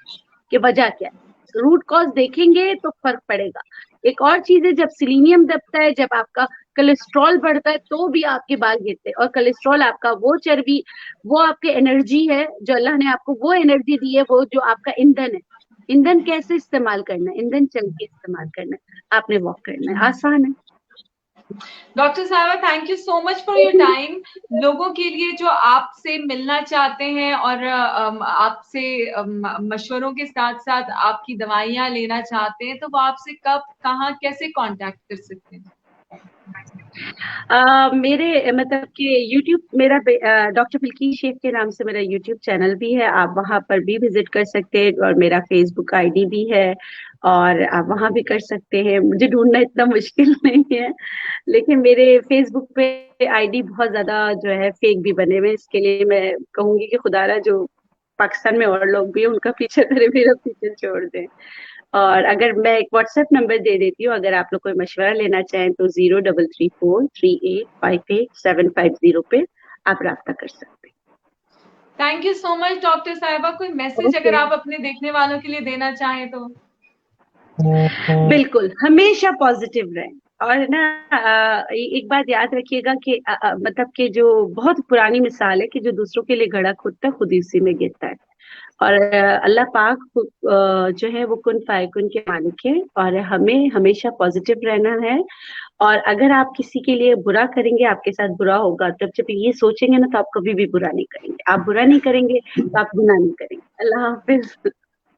S3: कि वजह क्या है। रूट कॉज देखेंगे तो फर्क पड़ेगा। एक और चीज है, जब सिलीनियम दबता है, जब आपका कोलेस्ट्रॉल बढ़ता है, तो भी आपके बाल गिरते हैं। और कोलेस्ट्रॉल आपका वो चर्बी, वो आपके एनर्जी है, जो अल्लाह ने आपको वो एनर्जी दी है, वो जो आपका ईंधन है। ईंधन कैसे इस्तेमाल करना है? ईंधन चल के इस्तेमाल करना है, आपने वॉक करना है, आसान है।
S1: डॉक्टर साहबा, thank you so much for your time. लोगों के लिए जो आपसे मिलना चाहते हैं और आपसे मशवरों के साथ साथ आपकी दवाइयाँ लेना चाहते हैं, तो वो आपसे कब, कहाँ, कैसे कांटेक्ट कर सकते हैं?
S3: मेरे मतलब कि यूट्यूब, मेरा डॉक्टर बिल्किस शेख के नाम से मेरा यूट्यूब चैनल भी है, आप वहां पर भी विजिट कर सकते हैं। और मेरा फेसबुक आईडी भी है, और आप वहां भी कर सकते हैं। मुझे ढूंढना इतना मुश्किल नहीं है, लेकिन मेरे फेसबुक पे आईडी बहुत ज्यादा जो है फेक भी बने हुए हैं। इसके लिए मैं कहूंगी कि खुदारा जो पाकिस्तान में और लोग भी हैं उनका पीछे करे, मेरा पीछे छोड़ दें। और अगर मैं एक व्हाट्सएप नंबर दे देती हूँ, अगर आप लोग कोई मशवरा लेना चाहें तो 0334385875 पे आप रास्ता कर सकते
S1: thank you so much doctor साहिबा। कोई
S3: हैं।
S1: मैसेज अगर
S3: ओके।
S1: आप अपने देखने वालों के लिए देना चाहें तो?
S3: बिल्कुल, हमेशा पॉजिटिव रहें। और ना एक बात याद रखिएगा कि मतलब कि जो बहुत पुरानी मिसाल है कि जो दूसरों के लिए घड़ा खोदता है खुद ही उसी में गिरता है। और अल्लाह पाक जो है वो कुन फायकुन के मालिक है, और हमें हमेशा पॉजिटिव रहना है। और अगर आप किसी के लिए बुरा करेंगे आपके साथ बुरा होगा, तब जब ये सोचेंगे ना तो आप कभी भी बुरा नहीं करेंगे। आप बुरा नहीं करेंगे तो आप गुनाह नहीं करेंगे। अल्लाह हाफिज।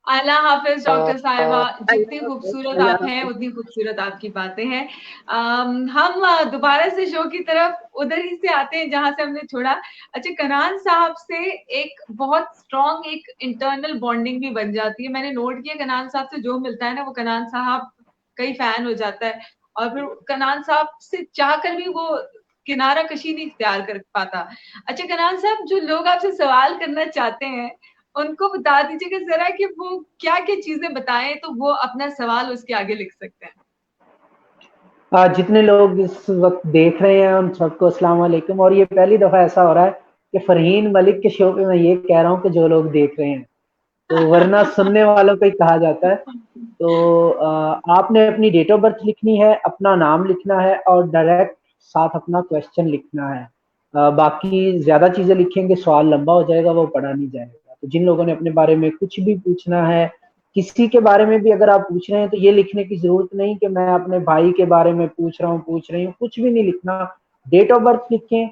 S1: अल्लाह हाफिज डॉक्टर साहिबा। जितनी
S3: अल्लाह हाफिज।
S1: खूबसूरत
S3: अल्लाह
S1: आप हैं
S3: हाफिज।
S1: उतनी खूबसूरत आपकी बातें हैं। हम दोबारा से शो की तरफ उधर ही से आते हैं जहां से हमने छोड़ा। अच्छा, कनान साहब से एक बहुत स्ट्रॉन्ग एक इंटरनल बॉन्डिंग भी बन जाती है। मैंने नोट किया कनान साहब से जो मिलता है ना वो कनान साहब कई फैन हो जाता है, और फिर कनान साहब से चाहकर भी वो किनारा कशी नहीं इख्तियार कर पाता। अच्छा कनान साहब, जो लोग आपसे सवाल करना चाहते हैं उनको बता दीजिएगा जरा कि वो क्या क्या चीजें बताएं तो वो अपना सवाल उसके आगे लिख सकते हैं।
S4: जितने लोग इस वक्त देख रहे हैं उन सबको अस्सलाम वालेकुम। और ये पहली दफा ऐसा हो रहा है कि फरहीन मलिक के शो पे मैं ये कह रहा हूँ कि जो लोग देख रहे हैं, तो वरना सुनने वालों को ही कहा जाता है। तो आपने अपनी डेट ऑफ बर्थ लिखनी है, अपना नाम लिखना है और डायरेक्ट साथ अपना क्वेश्चन लिखना है। बाकी ज्यादा चीजें लिखेंगे सवाल लंबा हो जाएगा, वो पढ़ा नहीं जाएगा। तो जिन लोगों ने अपने बारे में कुछ भी पूछना है, किसी के बारे में भी अगर आप पूछ रहे हैं, तो ये लिखने की जरूरत नहीं कि मैं अपने भाई के बारे में पूछ रही हूँ, कुछ भी नहीं लिखना। डेट ऑफ बर्थ लिखें,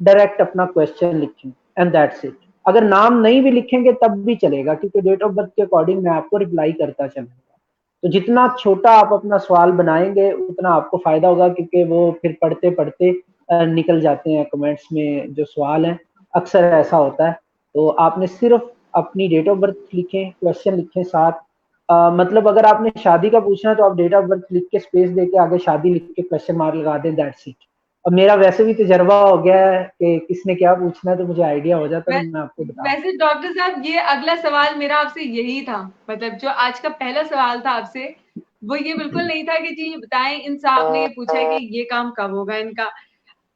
S4: डायरेक्ट अपना क्वेश्चन लिखें एंड दैट्स इट। अगर नाम नहीं भी लिखेंगे तब भी चलेगा, क्योंकि डेट ऑफ बर्थ के अकॉर्डिंग मैं आपको रिप्लाई करता चलूंगा। तो जितना छोटा आप अपना सवाल बनाएंगे उतना आपको फायदा होगा, क्योंकि वो फिर पढ़ते पढ़ते निकल जाते हैं कमेंट्स में जो सवाल हैं, अक्सर ऐसा होता है। तो आपने सिर्फ अपनी डेट ऑफ बर्थ लिखें, क्वेश्चन लिखें साथ। मतलब अगर आपने शादी का पूछना है तो आप डेट ऑफ बर्थ लिख के स्पेस दे के आगे शादी लिख के क्वेश्चन मार्क लगा दें, दैट्स इट। अब मेरा वैसे भी तजर्बा हो गया है कि किसने क्या पूछना है, तो मुझे आइडिया हो जाता है, तो मैं आपको बता।
S1: वैसे डॉक्टर साहब ये अगला सवाल मेरा आपसे यही था, मतलब जो आज का पहला सवाल था आपसे वो ये बिल्कुल नहीं था कि जी बताएं इन साहब ने ये पूछा है कि ये काम कब होगा इनका।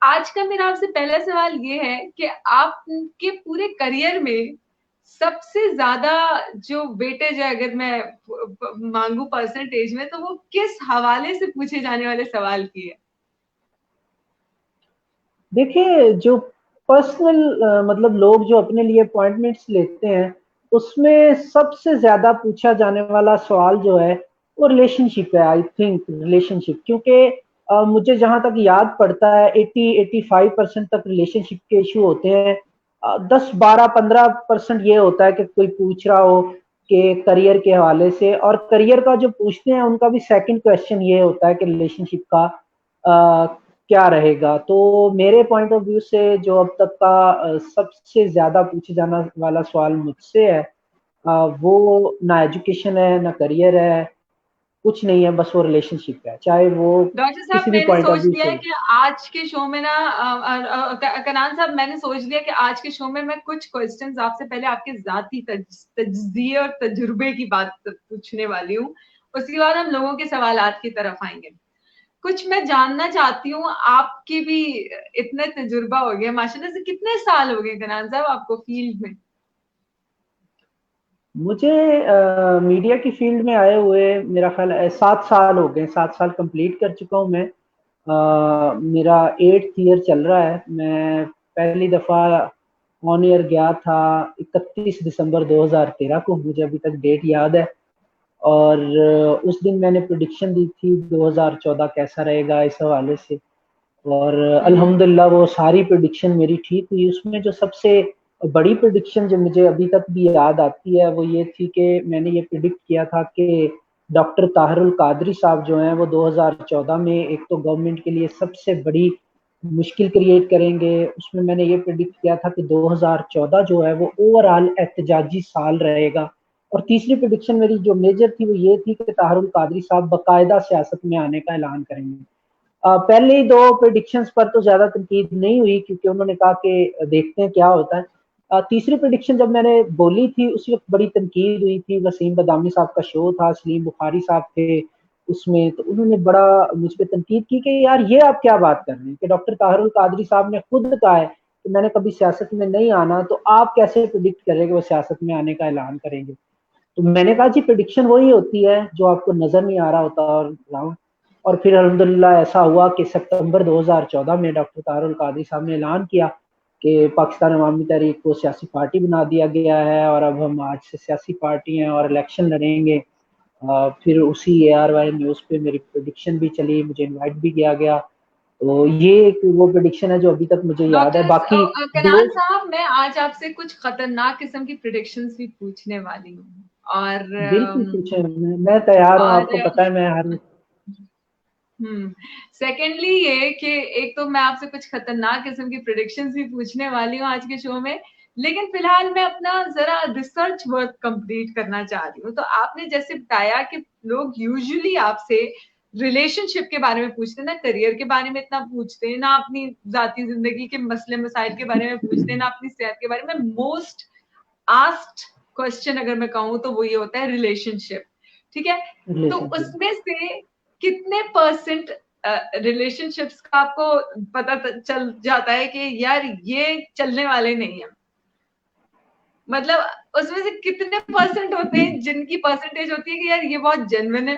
S1: आज का मेरा आपसे पहला सवाल ये है कि आपके पूरे करियर में सबसे ज्यादा जो वेटेज है अगर मैं मांगू परसेंटेज में, तो वो किस हवाले से पूछे जाने वाले सवाल की है?
S4: देखिए, जो पर्सनल मतलब लोग जो अपने लिए अपॉइंटमेंट्स लेते हैं, उसमें सबसे ज्यादा पूछा जाने वाला सवाल जो है वो रिलेशनशिप है। आई थिंक रिलेशनशिप, क्योंकि मुझे जहां तक याद पड़ता है 80-85% तक रिलेशनशिप के इशू होते हैं। 10-12-15% ये होता है कि कोई पूछ रहा हो कि करियर के हवाले से, और करियर का जो पूछते हैं उनका भी सेकंड क्वेश्चन ये होता है कि रिलेशनशिप का क्या रहेगा। तो मेरे पॉइंट ऑफ व्यू से जो अब तक का सबसे ज्यादा पूछे जाने वाला सवाल मुझसे है, वो ना एजुकेशन है ना करियर है, कुछ नहीं है, बस वो रिलेशनशिप है, चाहे वो
S1: डॉक्टर साहब
S4: किसी भी
S1: मैंने
S4: पॉइंट ऑफ
S1: सोच
S4: व्यू
S1: लिया
S4: से
S1: है
S4: हो।
S1: कि आज के शो में ना कनान साहब मैंने सोच लिया कि आज के शो में मैं कुछ क्वेश्चंस आपसे पहले आपके जाती तज्जिए और तजुर्बे की बात पूछने वाली हूँ, उसके बाद हम लोगों के सवालात की तरफ आएंगे। कुछ मैं जानना चाहती हूँ, आपके भी इतने तजुर्बा हो गया माशाल्लाह से, कितने साल हो गए कनान साहब आपको फील्ड में?
S4: मुझे मीडिया की फील्ड में आए हुए मेरा ख्याल 7 साल हो गए, 7 साल कंप्लीट कर चुका हूँ मैं। मेरा 8th ईयर चल रहा है। मैं पहली दफ़ा ऑन ईयर गया था 31 दिसंबर 2013 को, मुझे अभी तक डेट याद है। और उस दिन मैंने प्रिडिक्शन दी थी 2014 कैसा रहेगा इस हवाले से, और अल्हम्दुलिल्लाह वो सारी प्रिडिक्शन मेरी ठीक हुई। उसमें जो सबसे बड़ी प्रिडिक्शन जो मुझे अभी तक भी याद आती है वो ये थी कि मैंने ये प्रिडिक्ट किया था कि डॉक्टर ताहिरुल कादरी साहब जो हैं वो 2014 में एक तो गवर्नमेंट के लिए सबसे बड़ी मुश्किल क्रिएट करेंगे। उसमें मैंने ये प्रिडिक्ट किया था कि 2014 जो है वो ओवरऑल एहतजाजी साल रहेगा। और तीसरी प्रिडिक्शन मेरी जो मेजर थी वो ये थी कि ताहिरुल कादरी साहब बाकायदा सियासत में आने का ऐलान करेंगे। पहले ही दो प्रिडिक्शंस पर तो ज्यादा तनकीद नहीं हुई, क्योंकि उन्होंने कहा कि देखते हैं क्या होता है। तीसरी प्रिडिक्शन जब मैंने बोली थी उस वक्त बड़ी तनकीद हुई थी। वसीम बदामी साहब का शो था, सलीम बुखारी साहब थे उसमें, तो उन्होंने बड़ा मुझ पर तनकीद की कि यार ये आप क्या बात कर रहे हैं कि डॉक्टर ताहिरुल कादरी साहब ने खुद कहा है कि मैंने कभी सियासत में नहीं आना, तो आप कैसे प्रिडिक्ट कर रहे हैं कि वो सियासत में आने का ऐलान करेंगे। तो मैंने कहा जी प्रिडिक्शन वही होती है जो आपको नजर नहीं आ रहा होता और और फिर अल्हम्दुलिल्लाह ऐसा हुआ कि सितंबर 2014 में डॉक्टर तारुल कादरी साहब ने ऐलान किया कि पाकिस्तान अवामी तहरीक को सियासी पार्टी बना दिया गया है और अब हम आज से सियासी पार्टी हैं और इलेक्शन लड़ेंगे। फिर उसी ARY न्यूज़ पे मेरी प्रेडिक्शन भी चली, मुझे इनवाइट भी किया गया। तो ये एक वो प्रेडिक्शन है जो अभी तक मुझे याद है। बाकी
S1: कनान साहब, मैं आज आपसे कुछ खतरनाक किस्म की प्रेडिक्शंस भी पूछने वाली हूँ और
S4: बिल्कुल पूछे, मैं तैयार हूँ, आपको पता है मैं हर
S1: सेकेंडली ये कि एक तो मैं आपसे कुछ खतरनाक किस्म की प्रेडिक्शंस भी पूछने वाली हूँ आज के शो में, लेकिन फिलहाल मैं अपना जरा रिसर्च वर्क कंप्लीट करना चाह रही हूँ। तो आपने जैसे बताया कि लोग यूजुअली आपसे रिलेशनशिप के बारे में पूछते हैं, ना करियर के बारे में इतना पूछते हैं, ना अपनी जाती जिंदगी के मसले मसाइल के बारे में पूछते हैं, ना अपनी सेहत के बारे में। मोस्ट आस्क्ड क्वेश्चन अगर मैं कहूँ तो वो ये होता है रिलेशनशिप, ठीक है? तो उसमें से कितने परसेंट रिलेशनशिप्स का आपको पता चल जाता है कि यार ये चलने वाले नहीं है? मतलब उसमें से कितने परसेंट होते हैं जिनकी परसेंटेज होती है कि यार ये बहुत जेन्युइन है,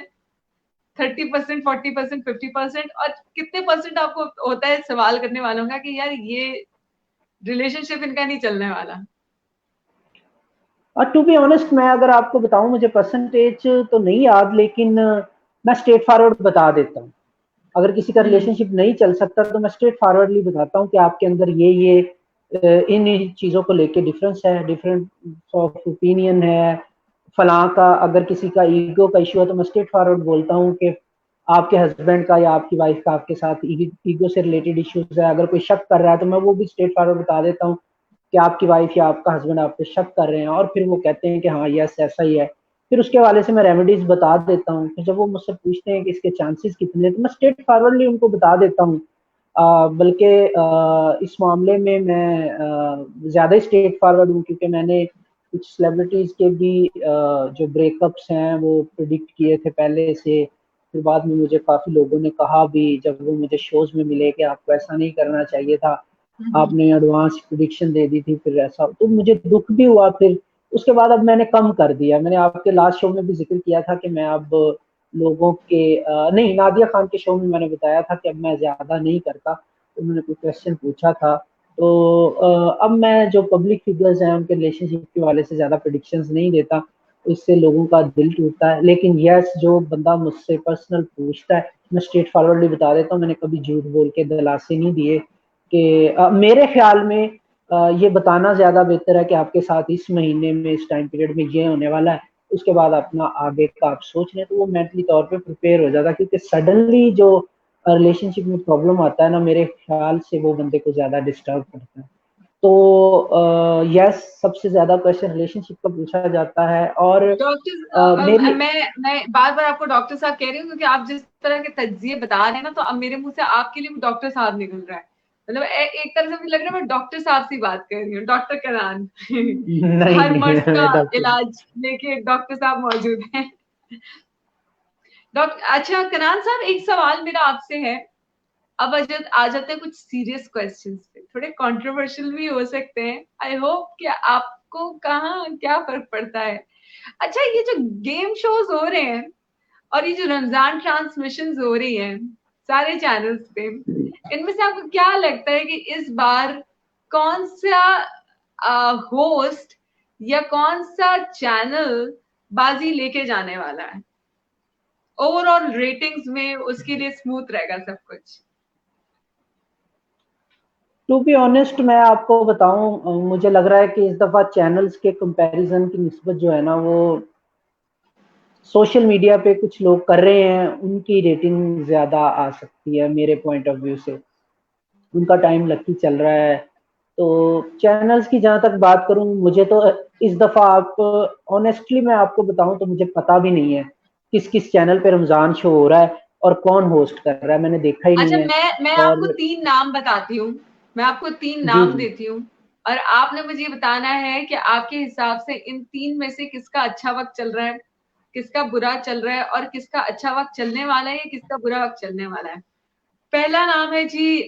S1: 30%, 40%, 50%, और कितने परसेंट आपको होता है सवाल करने वालों का कि यार ये रिलेशनशिप इनका नहीं चलने वाला?
S4: टू बी ऑनेस्ट, मैं अगर आपको बताऊं, मुझे परसेंटेज तो नहीं याद, लेकिन मैं स्ट्रेट फॉरवर्ड बता देता हूँ। अगर किसी का रिलेशनशिप नहीं चल सकता तो मैं स्ट्रेट फॉरवर्डली बताता हूँ कि आपके अंदर ये इन चीज़ों को लेके डिफरेंस है, डिफरेंट ऑफ ओपिनियन है। फलां का अगर किसी का ईगो का इशू है तो मैं स्ट्रेट फॉरवर्ड बोलता हूँ कि आपके हस्बैंड का या आपकी वाइफ का आपके साथ ईगो से रिलेटेड इश्यूज है। अगर कोई शक कर रहा है तो मैं वो भी स्ट्रेट फॉरवर्ड बता देता हूँ कि आपकी वाइफ या आपका हस्बैंड आप पे शक कर रहे हैं, और फिर वो कहते हैं कि हाँ यस ऐसा ही है। फिर उसके वाले से मैं रेमेडीज बता देता हूँ। फिर जब वो मुझसे पूछते हैं कि इसके चांसेस कितने, तो मैं स्ट्रेट फॉरवर्डली उनको बता देता हूँ। बल्कि इस मामले में मैं ज़्यादा ही स्ट्रेट फॉरवर्ड हूँ, क्योंकि मैंने कुछ सेलिब्रिटीज़ के भी जो ब्रेकअप्स हैं वो प्रिडिक्ट किए थे पहले से। फिर बाद में मुझे काफ़ी लोगों ने कहा भी, जब वो मुझे शोज में मिले, कि आपको ऐसा नहीं करना चाहिए था, आपने एडवांस प्रेडिक्शन दे दी थी। फिर ऐसा तो मुझे दुख भी हुआ। फिर उसके बाद अब मैंने कम कर दिया। मैंने आपके लास्ट शो में भी जिक्र किया था कि मैं अब लोगों के नहीं, नादिया खान के शो में मैंने बताया था कि अब मैं ज्यादा नहीं करता। तो उन्होंने कोई क्वेश्चन पूछा था, तो अब मैं जो पब्लिक फिगर्स हैं उनके रिलेशनशिप के वाले से ज्यादा प्रेडिक्शंस नहीं देता, इससे लोगों का दिल टूटता है। लेकिन यस, जो बंदा मुझसे पर्सनल पूछता है मैं स्ट्रेट फॉरवर्डली बता देता हूँ। मैंने कभी झूठ बोल के दिलासे नहीं दिए कि मेरे ख्याल में ये बताना ज्यादा बेहतर है कि आपके साथ इस महीने में इस टाइम पीरियड में ये होने वाला है, उसके बाद अपना आगे का आप सोच लें, तो वो मेंटली तौर पे प्रिपेयर हो जाता है। क्योंकि सडनली जो रिलेशनशिप में प्रॉब्लम आता है ना, मेरे ख्याल से वो बंदे को ज्यादा डिस्टर्ब करता है। तो यस, सबसे ज्यादा क्वेश्चन रिलेशनशिप का पूछा जाता है। और
S1: डॉक्टर, मैं बार बार आपको डॉक्टर साहब कह रही हूँ, क्योंकि आप जिस तरह के तज्जिए बता रहे हैं ना, तो अब मेरे मुंह से आपके लिए डॉक्टर साहब निकल रहा है। मतलब एक तरह से मुझे लग रहा है मैं डॉक्टर साहब से बात कर रही हूँ, डॉक्टर कनान। हर मर्ज का इलाज लेके एक डॉक्टर साहब मौजूद है। डॉक्टर, अच्छा कनान साहब, एक सवाल मेरा आपसे है। अब आ जाते हैं कुछ सीरियस क्वेश्चंस पे, थोड़े कंट्रोवर्शियल भी हो सकते हैं। आई होप कि आपको कहाँ क्या फर्क पड़ता है। अच्छा, ये जो गेम शोज हो रहे हैं और ये जो रमजान ट्रांसमिशन हो रही है सारे चैनल्स पे, इनमें से आपको क्या लगता है कि इस बार कौन सा होस्ट या कौन सा चैनल बाजी लेके जाने वाला है? ओवरऑल रेटिंग्स में उसके लिए स्मूथ रहेगा सब कुछ?
S4: टू बी ऑनेस्ट, मैं आपको बताऊं, मुझे लग रहा है कि इस दफा चैनल्स के कंपैरिजन की निस्बत जो है ना, वो सोशल मीडिया पे कुछ लोग कर रहे हैं, उनकी रेटिंग ज्यादा आ सकती है मेरे पॉइंट ऑफ व्यू से। उनका टाइम लकी चल रहा है। तो चैनल्स की जहां तक बात करूं, मुझे तो इस दफा, आप ऑनेस्टली मैं आपको बताऊं तो मुझे पता भी नहीं है किस किस चैनल पे रमजान शो हो रहा है और कौन होस्ट कर रहा है, मैंने देखा ही
S1: अच्छा,
S4: नहीं है।
S1: मैं आपको 3 नाम बताती हूँ, मैं आपको 3
S4: जी
S1: नाम
S4: जी।
S1: देती हूँ, और आपने मुझे बताना है कि आपके हिसाब से इन 3 में से किसका अच्छा वक्त चल रहा है, किसका बुरा चल रहा है, और किसका अच्छा वक्त चलने वाला है या किसका बुरा वक्त चलने वाला है। पहला नाम है जी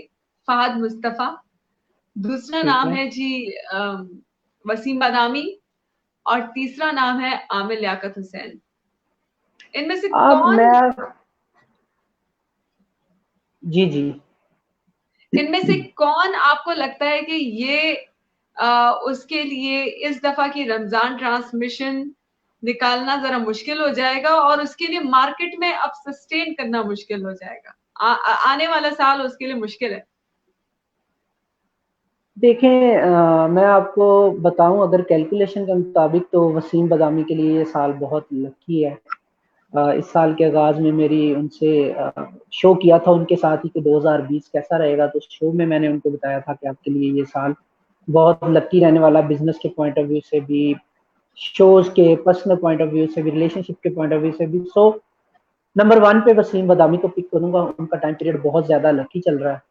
S1: फहद मुस्तफा, दूसरा
S4: ठीक
S1: नाम
S4: है।
S1: है जी वसीम बादामी, और तीसरा नाम है आमिर लियाकत हुसैन। इनमें से
S4: अब
S1: कौन?
S4: मैं जी जी।
S1: इनमें से कौन आपको लगता है कि ये उसके लिए इस दफा की रमजान ट्रांसमिशन निकालना जरा मुश्किल हो जाएगा और उसके लिए मार्केट में अब सस्टेन करना मुश्किल हो जाएगा? आने वाला साल उसके लिए मुश्किल है।
S4: देखें, मैं आपको बताऊं, अगर कैलकुलेशन के मुताबिक तो वसीम बदामी के लिए ये साल बहुत लकी है। इस साल के आगाज में मेरी उनसे शो किया था उनके साथ ही कि 2020 कैसा रहेगा, तो शो में मैंने उनको बताया था कि आपके लिए ये साल बहुत लकी रहने वाला, बिजनेस के पॉइंट ऑफ व्यू से भी, शोज के पर्सनल पॉइंट ऑफ व्यू से भी, रिलेशनशिप के पॉइंट ऑफ व्यू से भी। सो नंबर 1 पे वसीम बदामी को पिक करूंगा, उनका टाइम पीरियड बहुत ज्यादा लकी चल रहा है।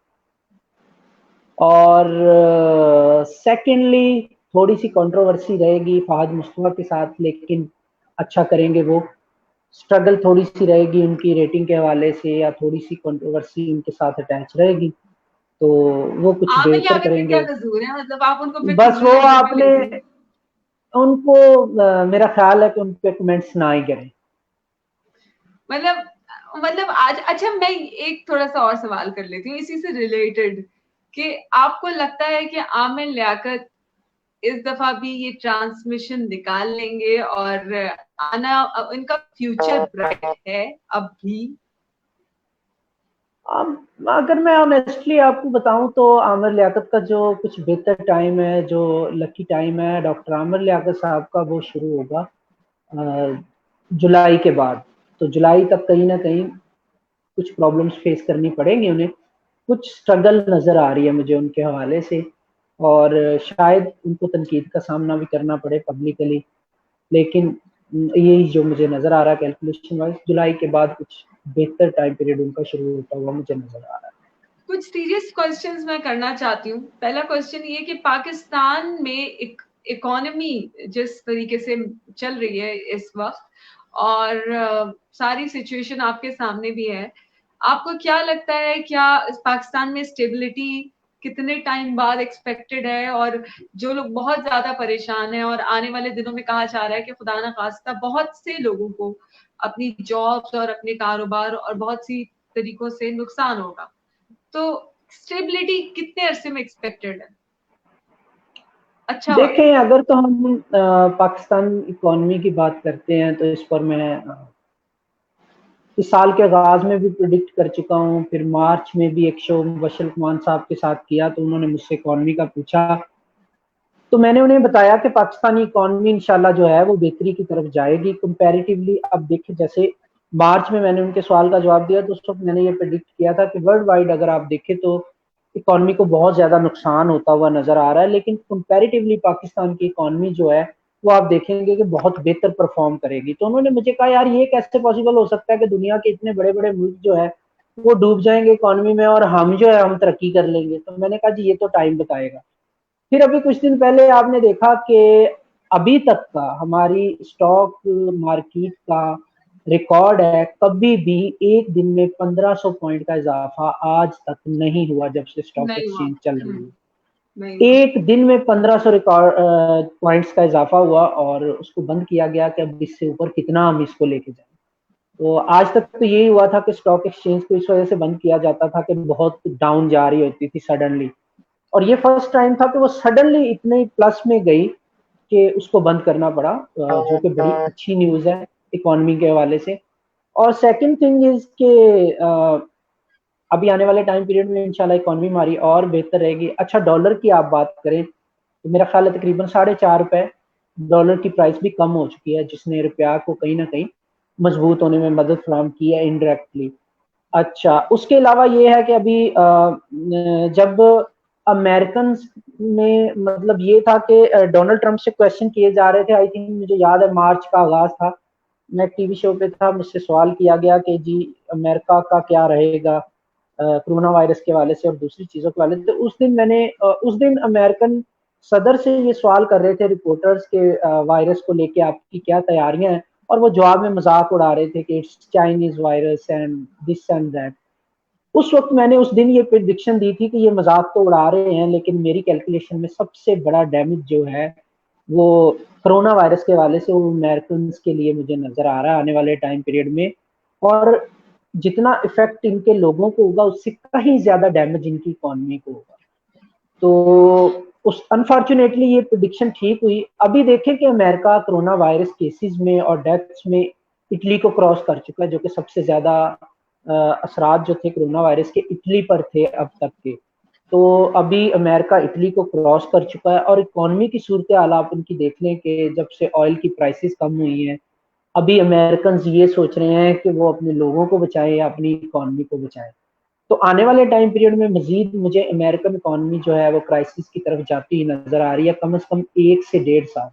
S4: और सेकेंडली थोड़ी सी कंट्रोवर्सी रहेगी फहद मुस्तफा के साथ, लेकिन अच्छा करेंगे वो। स्ट्रगल थोड़ी सी रहेगी उनकी रेटिंग के हवाले से, या थोड़ी सी कंट्रोवर्सी उनके साथ अटैच रहेगी, तो वो कुछ
S1: आमिर
S4: बेहतर
S1: लियाकत का क्या
S4: करेंगे।
S1: कसूर है? मतलब आप उनको फिर
S4: बस
S1: किसी
S4: वो
S1: एंगल पे
S4: आपने
S1: लेते हैं?
S4: उनको मेरा ख्याल है कि उन पे कमेंट्स ना ही करें।
S1: मतलब मतलब आज अच्छा, मैं एक थोड़ा सा और सवाल कर लेती हूँ इसी से रिलेटेड, कि आपको लगता है कि आमिर लियाकत इस दफा भी ये ट्रांसमिशन निकाल लेंगे और आना इनका फ्यूचर ब्राइट है अब भी?
S4: अब अगर मैं ऑनेस्टली आपको बताऊं तो आमिर लियाकत का जो कुछ बेहतर टाइम है, जो लकी टाइम है डॉक्टर आमिर लियाकत साहब का, वो शुरू होगा जुलाई के बाद। तो जुलाई तक कहीं ना कहीं कुछ प्रॉब्लम्स फेस करनी पड़ेंगी उन्हें, कुछ स्ट्रगल नज़र आ रही है मुझे उनके हवाले से, और शायद उनको तनकीद का सामना भी करना पड़े पब्लिकली। लेकिन यही जो मुझे नज़र आ रहा है कैलकुलेशन वाइज, जुलाई के बाद कुछ बेहतर टाइम पीरियड उनका शुरू होता हुआ मुझे नज़र आ रहा है।
S1: कुछ सीरियस क्वेश्चंस मैं करना चाहती हूँ। पहला क्वेश्चन ये कि पाकिस्तान में इकोनॉमी जिस तरीके से चल रही है इस वक्त, और सारी सिचुएशन आपके सामने भी है, आपको क्या लगता है, क्या इस पाकिस्तान में स्टेबिलिटी कितने टाइम बाद एक्सपेक्टेड है? और जो लोग बहुत ज्यादा परेशान हैं और आने वाले दिनों में कहा जा रहा है कि खुदा ना खास्ता बहुत से लोगों को अपनी जॉब्स और अपने कारोबार और बहुत सी तरीकों से नुकसान होगा, तो स्टेबिलिटी कितने अरसे में एक्सपेक्टेड है? अच्छा वक्त।
S4: देखें, अगर तो हम पाकिस्तान इकोनॉमी की बात करते हैं तो इस पर मैं इस साल के आगाज में भी प्रिडिक्ट कर चुका हूँ, फिर मार्च में भी एक शो मुबशर कुमान साहब के साथ किया, तो उन्होंने मुझसे इकोनॉमी का पूछा, तो मैंने उन्हें बताया कि पाकिस्तानी इकोनॉमी इंशाल्लाह जो है वो बेहतरी की तरफ जाएगी कंपैरेटिवली। अब देखिए, जैसे मार्च में मैंने उनके सवाल का जवाब दिया तो उस वक्त मैंने ये प्रेडिक्ट किया था कि वर्ल्ड वाइड अगर आप देखें तो इकोनॉमी को बहुत ज्यादा नुकसान होता हुआ नजर आ रहा है, लेकिन कंपैरेटिवली पाकिस्तान की इकोनॉमी जो है वो आप देखेंगे कि बहुत बेहतर परफॉर्म करेगी। तो उन्होंने मुझे कहा, यार ये कैसे पॉसिबल हो सकता है कि दुनिया के इतने बड़े बड़े मुल्क जो है वो डूब जाएंगे इकोनॉमी में और हम जो है हम तरक्की कर लेंगे? तो मैंने कहा जी ये तो टाइम बताएगा। फिर अभी कुछ दिन पहले आपने देखा कि अभी तक का हमारी स्टॉक मार्केट का रिकॉर्ड है, कभी भी एक दिन में 1500 पॉइंट का इजाफा आज तक नहीं हुआ जब से स्टॉक
S1: नहीं हुआ।
S4: एक्सचेंज चल रही है।
S1: नहीं हुआ।
S4: एक दिन में 1500 रिकॉर्ड पॉइंट्स का इजाफा हुआ और उसको बंद किया गया कि अब इससे ऊपर कितना हम इसको लेके जाए। तो आज तक तो यही हुआ था कि स्टॉक एक्सचेंज को इस वजह से बंद किया जाता था कि बहुत डाउन जा रही होती थी सडनली, और ये फर्स्ट टाइम था कि वो सडनली इतने प्लस में गई कि उसको बंद करना पड़ा, जो कि बड़ी अच्छी न्यूज है इकोनॉमी के हवाले से। और सेकंड थिंग इज के अभी आने वाले टाइम पीरियड में इंशाल्लाह इकोनॉमी हमारी और बेहतर रहेगी। अच्छा, डॉलर की आप बात करें तो मेरा ख्याल है तकरीबन 4.5 रुपए डॉलर की प्राइस भी कम हो चुकी है, जिसने रुपया को कहीं ना कहीं मजबूत होने में मदद फराहम की है इनडायरेक्टली। अच्छा, उसके अलावा ये है कि अभी जब अमेरिकन में मतलब ये था कि डोनाल्ड ट्रंप से क्वेश्चन किए जा रहे थे, आई थिंक मुझे याद है मार्च का आगाज था, मैं टीवी शो पे था, मुझसे सवाल किया गया कि जी अमेरिका का क्या रहेगा कोरोना वायरस के हवाले से और दूसरी चीजों के हवाले से। तो उस दिन अमेरिकन सदर से ये सवाल कर रहे थे रिपोर्टर्स के वायरस को लेके आपकी क्या तैयारियां हैं, और वो जवाब में मजाक उड़ा रहे थे कि it's Chinese virus and this and that. उस वक्त मैंने उस दिन ये प्रिडिक्शन दी थी कि ये मजाक तो उड़ा रहे हैं, लेकिन मेरी कैलकुलेशन में सबसे बड़ा डैमेज जो है वो कोरोना वायरस के हवाले से वो अमेरिकन के लिए मुझे नजर आ रहा है आने वाले टाइम पीरियड में। और जितना इफेक्ट इनके लोगों को होगा उससे कहीं ज्यादा डैमेज इनकी इकोनॉमी को होगा। तो उस अनफॉर्चुनेटली ये प्रिडिक्शन ठीक हुई। अभी देखें कि अमेरिका कोरोना वायरस केसेस में और डेथ्स में इटली को क्रॉस कर चुका है, जो कि सबसे ज्यादा असरात जो थे कोरोना वायरस के इटली पर थे अब तक के। तो अभी अमेरिका इटली को क्रॉस कर चुका है और इकोनॉमी की सूरत हाल आप उनकी देख लें कि जब से ऑयल की प्राइसेस कम हुई हैं, अभी अमेरिकन ये सोच रहे हैं कि वो अपने लोगों को बचाएं या अपनी इकोनॉमी को बचाएं। तो आने वाले टाइम पीरियड में मजीद मुझे अमेरिकन इकोनॉमी जो है वो क्राइसिस की तरफ जाती हुई नजर आ रही है, कम से कम 1 से 1.5 साल,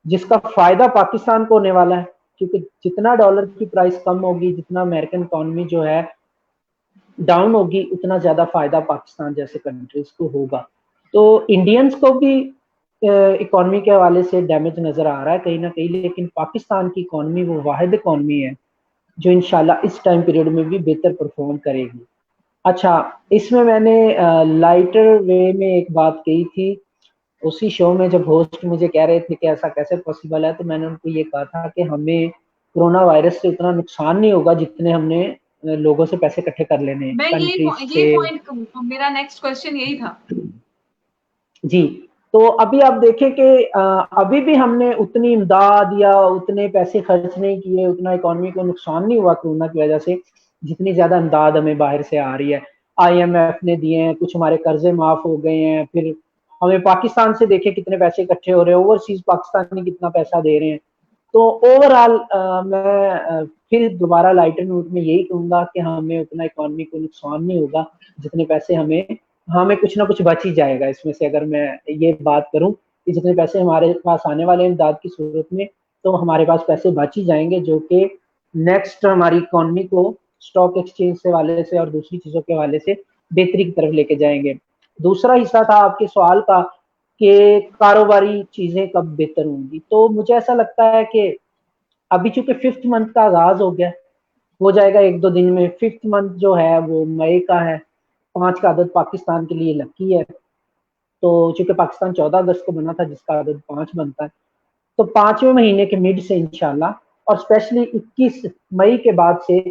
S4: जिसका फायदा पाकिस्तान को होने वाला है, क्योंकि जितना डॉलर की प्राइस कम होगी, जितना अमेरिकन इकोनॉमी जो है डाउन होगी, उतना ज्यादा फायदा पाकिस्तान जैसे कंट्रीज को होगा। तो इंडियंस को भी इकोनॉमी के हवाले से डैमेज नजर आ रहा है कहीं ना कहीं, लेकिन पाकिस्तान की इकोनॉमी वो वाहिद इकोनॉमी है जो इंशाल्लाह इस टाइम पीरियड में भी बेहतर परफॉर्म करेगी। अच्छा, इसमें मैंने लाइटर वे में एक बात कही थी उसी शो में, जब होस्ट मुझे कह रहे थे कि ऐसा कैसे पॉसिबल है, तो मैंने उनको ये कहा था कि हमें कोरोना वायरस से उतना नुकसान नहीं होगा जितने हमने लोगों से पैसे इकट्ठे कर लेने हैं
S1: मैं
S4: कंट्रीज
S1: ये
S4: से।
S1: पॉइंट, मेरा नेक्स्ट क्वेश्चन यही था
S4: जी, तो अभी आप देखें कि अभी भी हमने उतनी इमदाद या उतने पैसे खर्च नहीं किए, उतना इकोनॉमी को नुकसान नहीं हुआ कोरोना की वजह से जितनी ज्यादा इमदाद हमें बाहर से आ रही है। IMF ने दिए हैं, कुछ हमारे कर्जे माफ हो गए हैं, फिर हमें पाकिस्तान से देखे कितने पैसे इकट्ठे हो रहे हैं, ओवरसीज पाकिस्तानी कितना पैसा दे रहे हैं। तो ओवरऑल मैं फिर दोबारा लाइटर नोट में यही कहूंगा कि हमें उतना इकोनॉमी को नुकसान नहीं होगा जितने पैसे हमें कुछ ना कुछ बच ही जाएगा इसमें से। अगर मैं ये बात करूं कि जितने पैसे हमारे पास आने वाले इमदाद की सूरत में, तो हमारे पास पैसे बच ही जाएंगे, जो कि नेक्स्ट हमारी इकोनॉमी को स्टॉक एक्सचेंज से वाले से और दूसरी चीजों के हवाले से बेहतरी की तरफ लेके जाएंगे। दूसरा हिस्सा था आपके सवाल का कि कारोबारी चीजें कब बेहतर होंगी, तो मुझे ऐसा लगता है कि अभी चूंकि 5th मंथ का आगाज हो गया, हो जाएगा 1-2 दिन में। 5th मंथ जो है वो मई का है, 5 का अदद पाकिस्तान के लिए लकी है। तो चूंकि पाकिस्तान 14 अगस्त को बना था जिसका अदद 5 बनता है, तो 5वें महीने के मिड से इंशाल्लाह और स्पेशली 21 मई के बाद से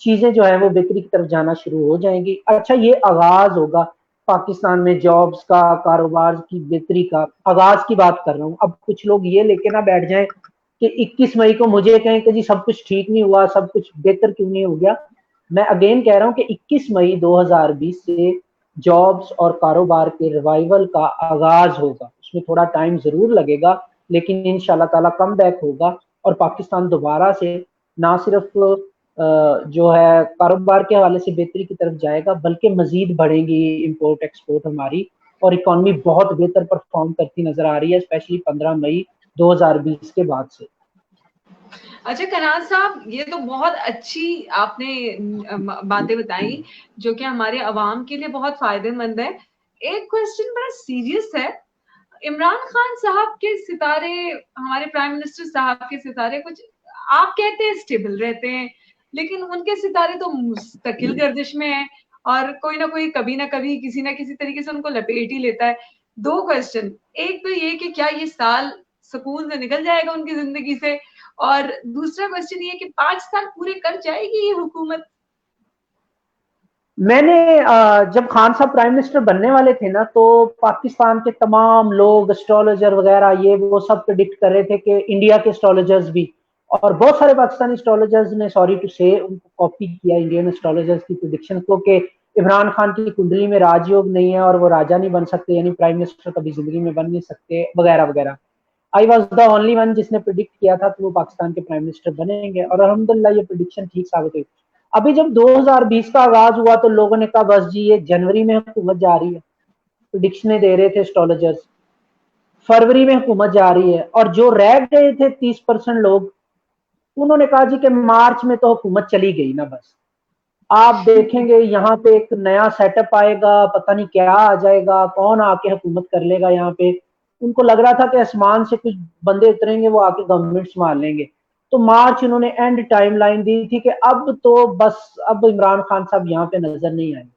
S4: चीजें जो है वो बेहतरी की तरफ जाना शुरू हो जाएंगी। अच्छा, ये आगाज होगा पाकिस्तान में जॉब्स का, कारोबार की बेहतरी का आगाज की बात कर रहा हूँ। अब कुछ लोग ये लेके ना बैठ जाएं कि 21 मई को मुझे कहें कि जी सब कुछ ठीक नहीं हुआ, सब कुछ बेहतर क्यों नहीं हो गया। मैं अगेन कह रहा हूँ कि 21 मई 2020 से जॉब्स और कारोबार के रिवाइवल का आगाज होगा। उसमें थोड़ा टाइम जरूर लगेगा, लेकिन इंशाल्लाह ताला कम बैक होगा और पाकिस्तान दोबारा से ना सिर्फ जो है कारोबार के हवाले से बेहतरी की तरफ जाएगा, बल्कि मजीद बढ़ेगी इंपोर्ट एक्सपोर्ट हमारी, और इकोनॉमी बहुत बेहतर परफॉर्म करती नजर आ रही है, स्पेशली 15 मई 2020 के बाद से।
S1: अच्छा कनाज साहब, ये तो बहुत अच्छी आपने बातें बताई जो कि हमारे अवाम के लिए बहुत फायदेमंद है। एक क्वेश्चन बड़ा सीरियस है। इमरान खान साहब के सितारे, हमारे प्राइम मिनिस्टर साहब के सितारे कुछ आप कहते हैं स्टेबल रहते हैं, लेकिन उनके सितारे तो मुस्तकिल गर्दिश में है और कोई ना कोई कभी ना कभी किसी ना किसी तरीके से उनको लपेट ही लेता है। 2 क्वेश्चन, एक तो ये कि क्या ये साल सुकून से निकल जाएगा उनकी जिंदगी से, और दूसरा क्वेश्चन ये कि 5 साल पूरे कर जाएगी ये हुकूमत।
S4: मैंने जब खान साहब प्राइम मिनिस्टर बनने वाले थे ना, तो पाकिस्तान के तमाम लोग, एस्ट्रोलॉजर वगैरह, ये वो सब प्रेडिक्ट कर रहे थे कि इंडिया के एस्ट्रोलॉजर्स भी और बहुत सारे पाकिस्तानी एस्ट्रोलॉजर्स ने, सॉरी टू से, उनको कॉपी किया इंडियन एस्ट्रोलॉजर्स की प्रेडिक्शन को कि इमरान खान की कुंडली में राजयोग नहीं है और वो राजा नहीं बन सकते, यानी प्राइम मिनिस्टर कभी जिंदगी में बन नहीं सकते वगैरह वगैरह। I was the only one जिसने प्रिडिक्ट किया था कि वो पाकिस्तान के प्राइम मिनिस्टर बनेंगे, और अल्हम्दुलिल्लाह ये प्रिडिक्शन ठीक साबित हुई। अभी जब 2020 का आगाज हुआ तो लोगों ने कहा बस जी ये जनवरी में हुकूमत जा रही है, प्रिडिक्शनें दे रहे थे एस्ट्रोलॉजर्स, फरवरी में हुकूमत जा रही है, और जो रह गए थे 30% लोग, उन्होंने कहा जी कि मार्च में तो हुकूमत चली गई ना, बस आप देखेंगे यहाँ पे एक नया सेटअप आएगा, पता नहीं क्या आ जाएगा, कौन आके हुकूमत कर लेगा यहाँ पे। उनको लग रहा था कि आसमान से कुछ बंदे उतरेंगे, वो आके गवर्नमेंट संभाल लेंगे। तो मार्च उन्होंने एंड टाइमलाइन दी थी कि अब तो बस अब इमरान खान साहब यहाँ पे नजर नहीं आएंगे।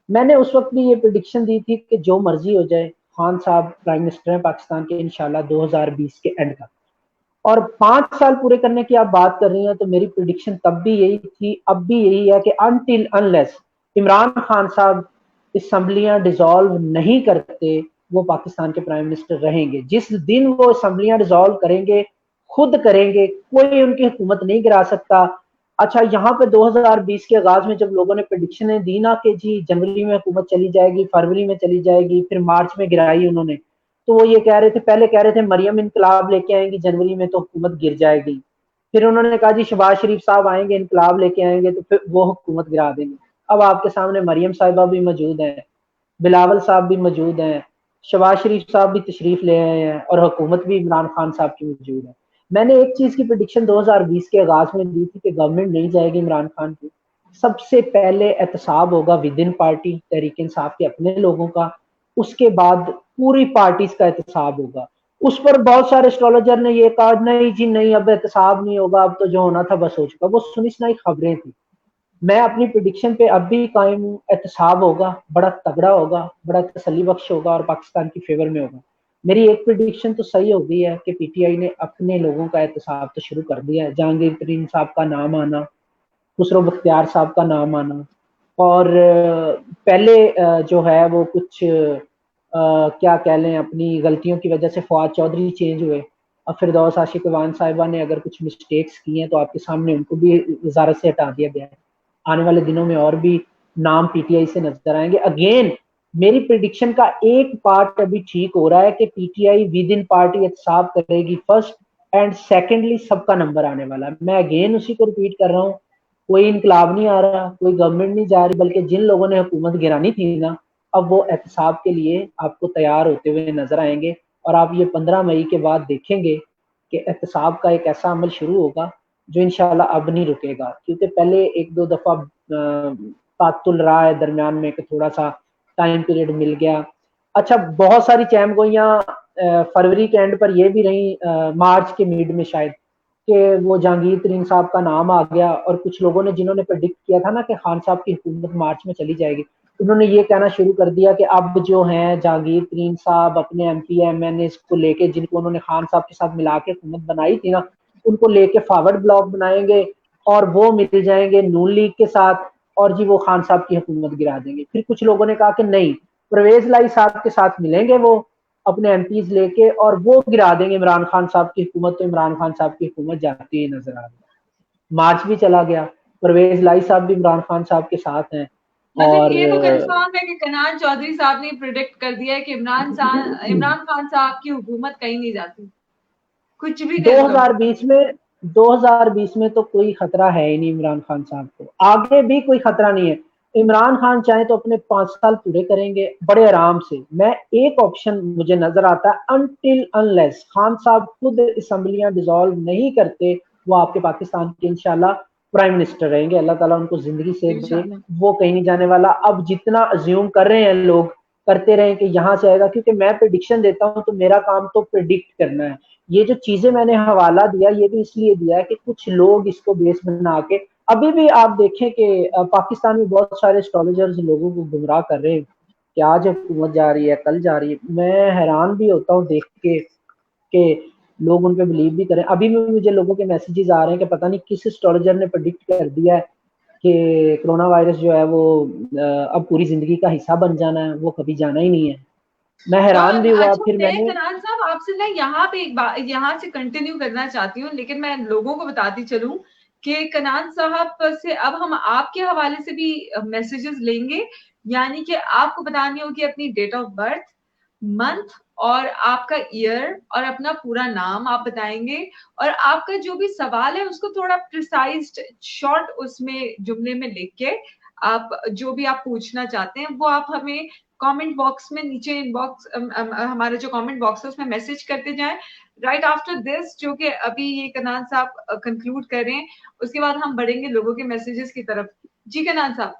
S4: मैंने उस वक्त भी ये प्रिडिक्शन दी थी कि जो मर्जी हो जाए, खान साहब प्राइम मिनिस्टर हैं पाकिस्तान के इंशाल्लाह 2020 के एंड तक। और 5 साल पूरे करने की आप बात कर रही हैं, तो मेरी प्रिडिक्शन तब भी यही थी, अब भी यही है कि अनटिल अनलेस इमरान खान साहब असम्बलियां डिसॉल्व नहीं करते, वो पाकिस्तान के प्राइम मिनिस्टर रहेंगे। जिस दिन वो असम्बलियां डिसॉल्व करेंगे, खुद करेंगे, कोई उनकी हुकूमत नहीं गिरा सकता। अच्छा, यहाँ पे 2020 के आगाज में जब लोगों ने प्रेडिक्शनें दी ना कि जी जनवरी में हुकूमत चली जाएगी, फरवरी में चली जाएगी, फिर मार्च में गिराई उन्होंने, तो वो ये कह रहे थे, पहले कह रहे थे मरियम इनकलाब लेके आएंगी जनवरी में तो हुकूमत गिर जाएगी, फिर उन्होंने कहा जी शहबाज शरीफ साहब आएंगे, इनकलाब लेके आएंगे तो फिर वो हुकूमत गिरा देंगे। अब आपके सामने मरियम साहिबा भी मौजूद हैं, बिलावल साहब भी मौजूद हैं, शहबाज शरीफ साहब भी तशरीफ ले आए हैं और हुकूमत भी इमरान खान साहब की मौजूद है। मैंने एक चीज की प्रेडिक्शन 2020 के आगाज में दी थी कि गवर्नमेंट नहीं जाएगी इमरान खान की, सबसे पहले एहतसाब होगा with in party Tehreek Insaf के अपने लोगों का, उसके बाद पूरी पार्टीज का एहतसाब होगा। उस पर बहुत सारे एस्ट्रोलॉजर ने ये कहा नहीं जी नहीं, अब एहतसाब नहीं होगा, अब तो जो होना था बस हो चुका। वो सुनी सुनाई खबरें थी। मैं अपनी प्रिडिक्शन पे अब भी कायम हूँ, एहतसाब होगा, बड़ा तगड़ा होगा, बड़ा तसल्ली बख्श होगा और पाकिस्तान की फेवर में होगा। मेरी एक प्रिडिक्शन तो सही हो गई है कि पीटीआई ने अपने लोगों का एहतसाब तो शुरू कर दिया है। जहांगीर तरीन साहब का नाम आना, खुसरो बख्तियार साहब का नाम आना, और पहले जो है वो कुछ क्या कह लें, अपनी गलतियों की वजह से फवाद चौधरी चेंज हुए। अब फिरदौस आशिक अवान साहिबा ने अगर कुछ मिस्टेक्स की हैं तो आपके सामने उनको भी वजारत से हटा दिया गया है। आने वाले दिनों में और भी नाम पीटीआई से नजर आएंगे। अगेन मेरी प्रिडिक्शन का एक पार्ट अभी ठीक हो रहा है कि पीटीआई विद इन पार्टी एहतसाब करेगी फर्स्ट, एंड सेकेंडली सबका नंबर आने वाला है। मैं अगेन उसी को रिपीट कर रहा हूँ, कोई इनकलाब नहीं आ रहा, कोई गवर्नमेंट नहीं जा रही, बल्कि जिन लोगों ने हुकूमत गिरानी थी ना, अब वो एहतसाब के लिए आपको तैयार होते हुए नजर आएंगे। और आप ये 15 मई के बाद देखेंगे कि एहतसाब का एक ऐसा अमल शुरू होगा जो इंशाल्लाह अब नहीं रुकेगा, क्योंकि पहले एक दो दफा तातुल रहा है दरमियान में कि थोड़ा सा टाइम पीरियड मिल गया। अच्छा, बहुत सारी चैमगोइयां फरवरी के एंड पर ये भी रही, मार्च के मिड में शायद, कि वो जहांगीर तरीन साहब का नाम आ गया, और कुछ लोगों ने जिन्होंने प्रेडिक्ट किया था ना कि खान साहब की हुकूमत मार्च में चली जाएगी, उन्होंने ये कहना शुरू कर दिया कि अब जो हैं जहांगीर तरीन साहब अपने एमपी एमएनए को लेके, जिनको उन्होंने खान साहब के साथ मिला के हुकूमत बनाई थी ना, उनको लेके फॉरवर्ड ब्लॉक बनाएंगे और वो मिल जाएंगे नून लीग के साथ, और जी वो खान साहब की हुकूमत गिरा देंगे। फिर कुछ लोगों ने कहा कि नहीं, परवेज लाई साहब के साथ मिलेंगे वो अपने एमपीज लेके और वो गिरा देंगे इमरान खान साहब की हुकूमत, तो इमरान खान साहब की हुकूमत जाती ही नजर आ रही। मार्च भी चला गया, परवेज लाई साहब भी इमरान खान साहब के साथ हैं।
S1: मतलब
S4: और
S1: ये तो कंफर्म है कि कनान चौधरी साहब ने प्रिडिक्ट कर दिया है कि इमरान खान साहब की हुकूमत कहीं नहीं जाती, कुछ भी कर लो।
S4: 2020 में 2020 में तो कोई खतरा है ही नहीं इमरान खान साहब को, आगे भी कोई खतरा नहीं है। इमरान खान चाहे तो अपने 5 साल पूरे करेंगे बड़े आराम से। मैं एक ऑप्शन मुझे नजर आता है, अनटिल अनलेस खान साहब खुद असम्बलियां डिसॉल्व नहीं करते, वो आपके पाकिस्तान के इंशाल्लाह प्राइम मिनिस्टर रहेंगे। अल्लाह ताला उनको जिंदगी से दे, वो कहीं नहीं जाने वाला। अब जितना अज्यूम कर रहे हैं लोग, करते रहे कि यहाँ से आएगा, क्योंकि मैं प्रिडिक्शन देता हूँ तो मेरा काम तो प्रिडिक्ट करना है। ये जो चीजें मैंने हवाला दिया, ये भी इसलिए दिया है कि कुछ लोग इसको बेस बना के, अभी भी आप देखें कि पाकिस्तान में बहुत सारे एस्ट्रोलॉजर्स लोगों को गुमराह कर रहे हैं कि आज हुकूमत जा रही है, कल जा रही है। मैं हैरान भी होता हूँ देख के कि लोग उन पे बिलीव भी करें। अभी भी मुझे लोगों के मैसेजेस आ रहे हैं कि पता नहीं किस एस्ट्रोलॉजर ने प्रेडिक्ट कर दिया है कि कोरोना वायरस जो है वो अब पूरी जिंदगी का हिस्सा बन जाना है, वो कभी जाना ही नहीं है। मैं हैरान भी हुआ।
S1: अच्छा,
S4: फिर
S1: मैं
S4: मैंने
S1: कनान साहब आपसे ना यहाँ पे एक बात यहाँ से कंटिन्यू करना चाहती हूँ, लेकिन मैं लोगों को बताती चलूं कि कनान साहब से अब हम आपके हवाले से भी मैसेजेस लेंगे, यानी कि आपको बतानी होगी अपनी डेट ऑफ बर्थ, मंथ और आपका ईयर और अपना पूरा नाम आप बताएंगे, और आपका जो भी सवाल है उसको थोड़ा प्रिसाइज्ड शॉर्ट उसमें जुमले में लिख के आप जो भी आप पूछना चाहते हैं वो आप हमें कमेंट बॉक्स में नीचे इनबॉक्स हमारे जो कमेंट बॉक्स है उसमें मैसेज करते जाएं। राइट आफ्टर दिस जो कि अभी ये कनान साहब कंक्लूड कर रहे हैं, उसके बाद हम बढ़ेंगे लोगों के मैसेजेस की तरफ। जी कनान साहब।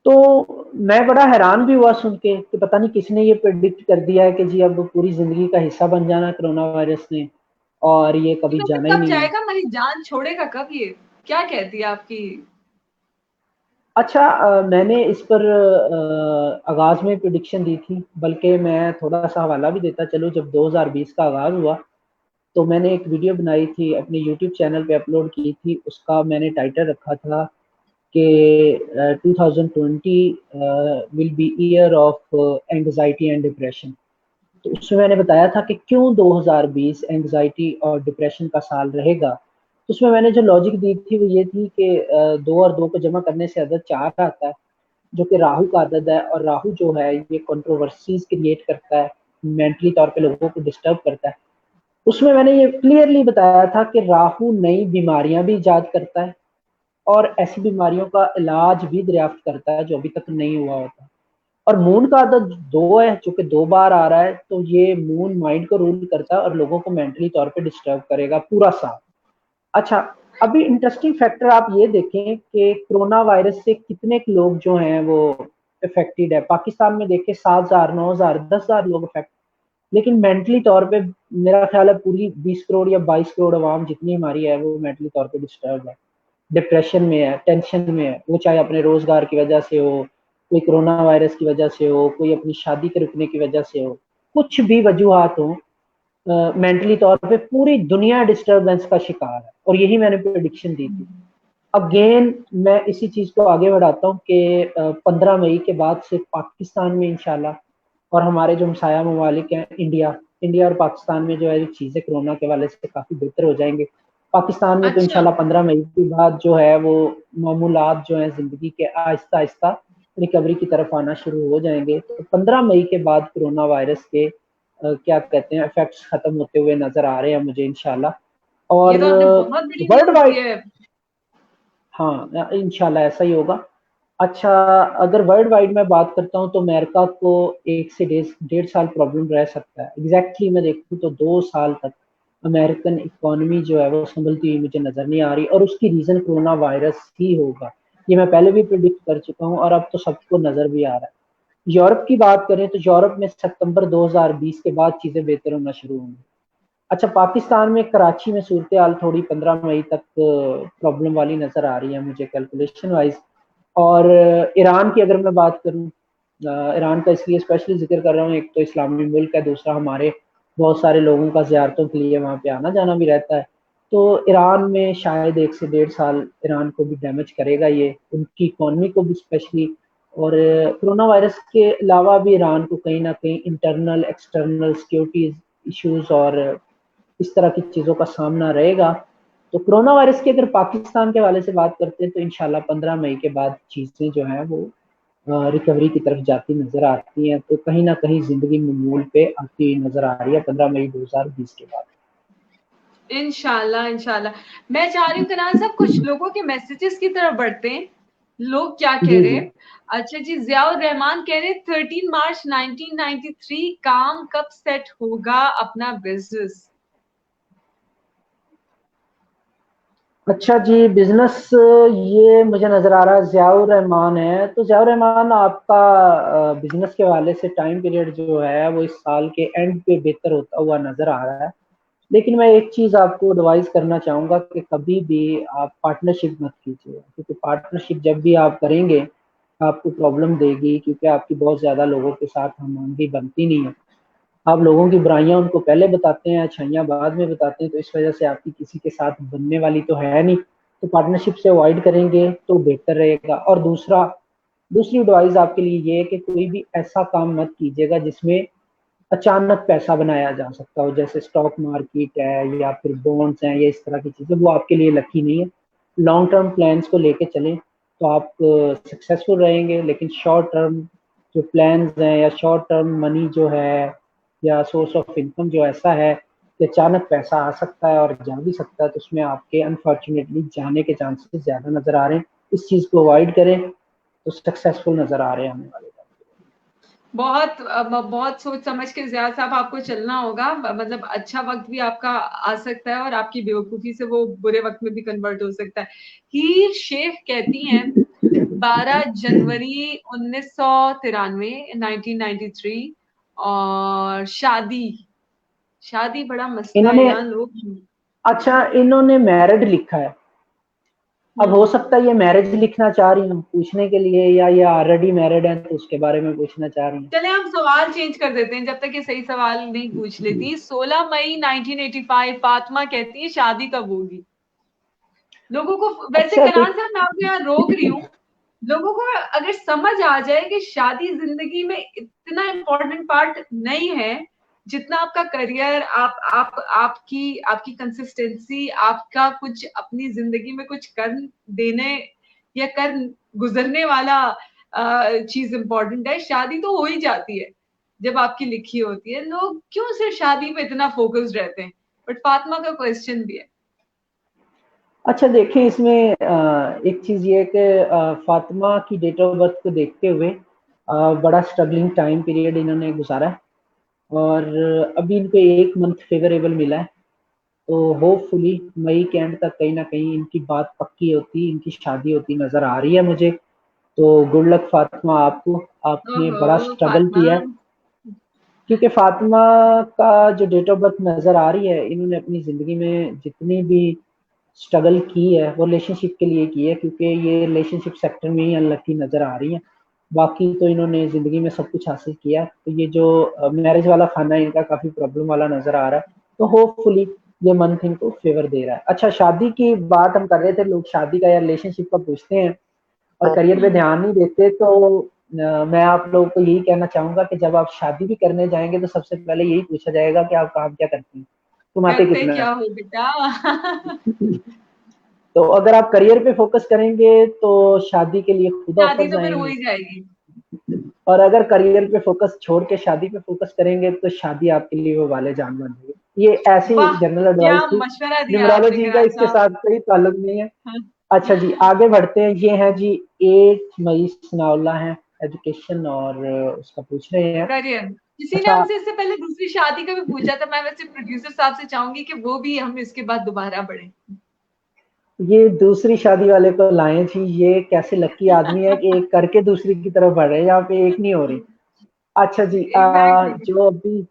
S4: तो मैं बड़ा हैरान भी हुआ सुन के कि पता नहीं किसने ये प्रेडिक्ट कर दिया है कि जी अब पूरी जिंदगी का हिस्सा बन जाना कोरोना वायरस ने, और ये
S1: तो
S4: कभी
S1: मतलब
S4: जाना ही
S1: कब
S4: नहीं है।
S1: जाएगा, मेरी जान छोड़ेगा कब, ये क्या कहती है आपकी?
S4: अच्छा, मैंने इस पर आगाज में प्रिडिक्शन दी थी, बल्कि मैं थोड़ा सा हवाला भी देता चलो। जब 2020 का आगाज हुआ तो मैंने एक वीडियो बनाई थी, अपने यूट्यूब चैनल पे अपलोड की थी, उसका मैंने टाइटल रखा था कि 2020 will be year of anxiety and depression. तो उसमें मैंने बताया था कि क्यों 2020 एंग्जाइटी और डिप्रेशन का साल रहेगा। तो उसमें मैंने जो लॉजिक दी थी वो ये थी कि 2 और 2 को जमा करने से अदद 4 आता है, जो कि राहु का अदद है, और राहु जो है ये कंट्रोवर्सीज क्रिएट करता है, मेंटली तौर पे लोगों को डिस्टर्ब करता है। उसमें मैंने ये क्लियरली बताया था कि राहु नई बीमारियां भी इजाद करता है और ऐसी बीमारियों का इलाज भी दरियाफ्त करता है जो अभी तक नहीं हुआ होता। और मून का अदद 2 है, जो कि 2 बार आ रहा है, तो ये मून माइंड को रूल करता है और लोगों को मेंटली तौर पे डिस्टर्ब करेगा पूरा साल। अच्छा, अभी इंटरेस्टिंग फैक्टर आप ये देखें कि कोरोना वायरस से कितने लोग जो हैं वो इफेक्टेड है। पाकिस्तान में देखें 7,000, 9,000, 10,000 लोग इफेक्ट, लेकिन मेंटली तौर पे मेरा ख्याल है पूरी 20 करोड़ या 22 करोड़ आवाम जितनी हमारी है वो मेंटली तौर पे डिस्टर्ब है, डिप्रेशन में है, टेंशन में है। वो चाहे अपने रोजगार की वजह से हो, कोई कोरोना वायरस की वजह से हो, कोई अपनी शादी के रुकने की वजह से हो, कुछ भी वजूहत हो, मेंटली तौर पे पूरी दुनिया डिस्टर्बेंस का शिकार है। और यही मैंने प्रेडिक्शन दी थी। अगेन मैं इसी चीज को आगे बढ़ाता हूँ कि 15 मई के बाद से पाकिस्तान में इंशाल्लाह, और हमारे जो हमसाया ममालिक हैं, इंडिया इंडिया और पाकिस्तान में जो है चीजें कोरोना के वाले से काफी बेहतर हो जाएंगे। पाकिस्तान में तो
S1: अच्छा।
S4: इंशाल्लाह 15 मई के बाद जो है वो मामूलात जो है जिंदगी के आहिस्ता आहिस्ता रिकवरी की तरफ आना शुरू हो जाएंगे। तो 15 मई के बाद कोरोना वायरस के क्या कहते हैं इफेक्ट्स खत्म होते हुए नजर आ रहे हैं मुझे इंशाल्लाह।
S1: ये
S4: और
S1: तो आपने बहुत बड़ी
S4: वर्ल्ड
S1: न्यूज़ दी
S4: वाइड,
S1: है।
S4: हाँ इंशाल्लाह ऐसा ही होगा। अच्छा, अगर वर्ल्ड वाइड में बात करता हूँ तो अमेरिका को 1 से 1.5 साल प्रॉब्लम रह सकता है। एग्जैक्टली मैं देखूँ तो 2 साल तक अमेरिकन इकोनॉमी जो है वो संभलती हुई मुझे नजर नहीं आ रही, और उसकी रीजन कोरोना वायरस ही होगा। ये मैं पहले भी प्रिडिक्ट कर चुका हूँ और अब तो सबको नजर भी आ रहा है। यूरोप की बात करें तो यूरोप में सितंबर 2020 के बाद चीजें बेहतर होना शुरू होंगी। अच्छा, पाकिस्तान में कराची में सूरत हाल थोड़ी 15 मई तक प्रॉब्लम वाली नजर आ रही है मुझे कैलकुलेशन वाइज। और ईरान की अगर मैं बात करूं, ईरान का इसलिए स्पेशली जिक्र कर रहा हूँ, एक तो इस्लामी मुल्क है, दूसरा हमारे बहुत सारे लोगों का ज़ियारतों के लिए वहाँ पे आना जाना भी रहता है। तो ईरान में शायद 1 से 1.5 साल ईरान को भी डैमेज करेगा ये, उनकी इकोनॉमी को भी स्पेशली। और कोरोना वायरस के अलावा भी ईरान को कहीं ना कहीं इंटरनल एक्सटर्नल सिक्योरिटी इश्यूज और इस तरह की चीज़ों का सामना रहेगा। तो कोरोना वायरस की अगर पाकिस्तान के हवाले से बात करते हैं तो इंशाल्लाह 15 मई के बाद चीज़ें जो हैं वो रिकवरी की तरफ जाती नजर आती हैं। तो कहीं ना कहीं जिंदगी में मूल पे आती हुई नजर आ रही है 15 मई 2020 के बाद।
S1: इंशाल्लाह इंशाल्लाह। मैं चाह रही हूँ कनाल साहब कुछ लोगों के मैसेजेस की तरफ बढ़ते हैं। लोग क्या कह
S4: जी
S1: रहे
S4: जी।
S1: हैं? अच्छा जी, जियाउर रहमान कह रहे 13 मार्च 1993 काम कब सेट होगा अपना बिजनेस?
S4: अच्छा जी, बिजनेस ये मुझे नजर आ रहा है जियाउर रहमान है। तो जियाउर रहमान, आपका बिजनेस के हवाले से टाइम पीरियड जो है वो इस साल के एंड पे बेहतर होता हुआ नजर आ रहा है। लेकिन मैं एक चीज आपको एडवाइस करना चाहूंगा कि कभी भी आप पार्टनरशिप मत कीजिए, क्योंकि पार्टनरशिप जब भी आप करेंगे आपको प्रॉब्लम देगी, क्योंकि आपकी बहुत ज्यादा लोगों के साथ हमआहंगी बनती नहीं है। आप लोगों की बुराइयां उनको पहले बताते हैं, अच्छाइयां बाद में बताते हैं, तो इस वजह से आपकी किसी के साथ बनने वाली तो है नहीं। तो पार्टनरशिप से अवॉइड करेंगे तो बेहतर रहेगा। और दूसरी एडवाइस आपके लिए ये है कि कोई भी ऐसा काम मत कीजिएगा जिसमें अचानक पैसा बनाया जा सकता हो, जैसे स्टॉक मार्केट है या फिर बॉन्ड्स हैं या इस तरह की चीजें, वो आपके लिए लकी नहीं है। लॉन्ग टर्म प्लान्स को लेके चलें तो आप सक्सेसफुल रहेंगे। लेकिन शॉर्ट टर्म जो प्लान्स हैं या शॉर्ट टर्म मनी जो है या सोर्स ऑफ इनकम जो ऐसा है कि अचानक पैसा आ सकता है और जा भी सकता है, तो उसमें आपके अनफॉर्चुनेटली जाने के चांसेस ज्यादा नजर आ रहे हैं। इस चीज को अवॉइड करें तो सक्सेसफुल नजर आ रहे हैं आने वाले।
S1: बहुत सोच समझ के ज़िया साहब आपको चलना होगा। मतलब अच्छा वक्त भी आपका आ सकता है और आपकी बेवकूफी से वो बुरे वक्त में भी कन्वर्ट हो सकता है। हीर शेख कहती हैं 12 जनवरी 1993 1993, और शादी शादी बड़ा मसला है
S4: इन्होंने
S1: यहाँ लोग।
S4: अच्छा, इन्होंने मैरिड लिखा है। अब हो सकता है ये मैरिज लिखना चाह रही हूँ पूछने के लिए, या ये ऑलरेडी मैरिड है तो उसके बारे में पूछना चाह रही हूँ।
S1: चले हम सवाल चेंज कर देते हैं जब तक ये सही सवाल नहीं पूछ लेती। 16 मई 1985 फातिमा कहती है शादी कब होगी? लोगों को वैसे
S4: अच्छा
S1: कनान साहब मैं आपको यहाँ रोक रही हूँ, लोगों को अगर समझ आ जाए कि शादी जिंदगी में इतना इम्पोर्टेंट पार्ट नहीं है जितना आपका करियर, आपकी कंसिस्टेंसी, आपका कुछ अपनी जिंदगी में कुछ कर देने या कर गुजरने वाला चीज इम्पोर्टेंट है। शादी तो हो ही जाती है जब आपकी लिखी होती है। लोग क्यों सिर्फ शादी पे इतना फोकस्ड रहते हैं? बट फातिमा का क्वेश्चन भी है।
S4: अच्छा देखिए, इसमें एक चीज ये है कि फातिमा की डेट ऑफ बर्थ को देखते हुए बड़ा स्ट्रगलिंग टाइम पीरियड इन्होंने गुजारा है, और अभी इनको 1 मंथ फेवरेबल मिला है, तो होपफुली मई के एंड तक कहीं ना कहीं इनकी बात पक्की होती, इनकी शादी होती नजर आ रही है मुझे। तो गुड लक फातिमा आपको, आपने बड़ा
S1: ओहो
S4: स्ट्रगल
S1: फातिमा।
S4: किया है, क्योंकि फातिमा का जो डेट ऑफ बर्थ नजर आ रही है, इन्होंने अपनी जिंदगी में जितनी भी स्ट्रगल की है वो रिलेशनशिप के लिए की है, क्योंकि ये रिलेशनशिप सेक्टर में ही अनलकी नजर आ रही है। बाकी तो इन्होंने जिंदगी में सब कुछ हासिल किया, तो ये जो मैरिज वाला खाना है इनका काफी प्रॉब्लम वाला नजर आ रहा है, तो होपफुली ये मंथ इनको फेवर दे रहा है। अच्छा, शादी की बात हम कर रहे थे, लोग शादी का या रिलेशनशिप का पूछते हैं और करियर पे ध्यान नहीं देते, तो मैं आप लोगों को यही कहना चाहूंगा कि जब आप शादी भी करने जाएंगे तो सबसे पहले यही पूछा जाएगा कि आप काम क्या करते हैं, कमाते
S1: करते
S4: कितना
S1: क्या
S4: है।
S1: हो बेटा?
S4: तो अगर आप करियर पे फोकस करेंगे तो शादी के लिए खुद
S1: शादी
S4: ऑफर्स
S1: तो फिर हो
S4: आएंगे,
S1: ही जाएगी।
S4: और अगर करियर पे फोकस छोड़ के शादी पे फोकस करेंगे तो शादी आपके लिए वो वाले जान बन जाएगी। ये ऐसी
S1: वाह,
S4: जनरल
S1: क्या
S4: एडवाइस थी,
S1: मशवरा दिया आपने
S4: न्यूमरोलॉजी का
S1: करान
S4: इसके
S1: साहब।
S4: साथ कोई ताल्लुक नहीं है।
S1: हाँ,
S4: अच्छा जी, आगे बढ़ते हैं। ये है जी 8 मई सनाउल्लाह है, एजुकेशन और उसका पूछ रहे हैं।
S1: करियर। किसी ने
S4: अच्छा,
S1: हमसे इससे पहले दूसरी शादी का भी पूछा था। मैं वैसे प्रोड्यूसर साहब से चाहूंगी कि वो भी हम इसके बाद दोबारा बढ़े।
S4: ये दूसरी शादी वाले को लाएं जी, ये कैसे लकी आदमी है कि एक करके दूसरी की तरफ बढ़ रहे हैं, यहाँ पे एक नहीं हो रही। अच्छा जी,
S1: एग्जैक्टली।
S4: जो अभी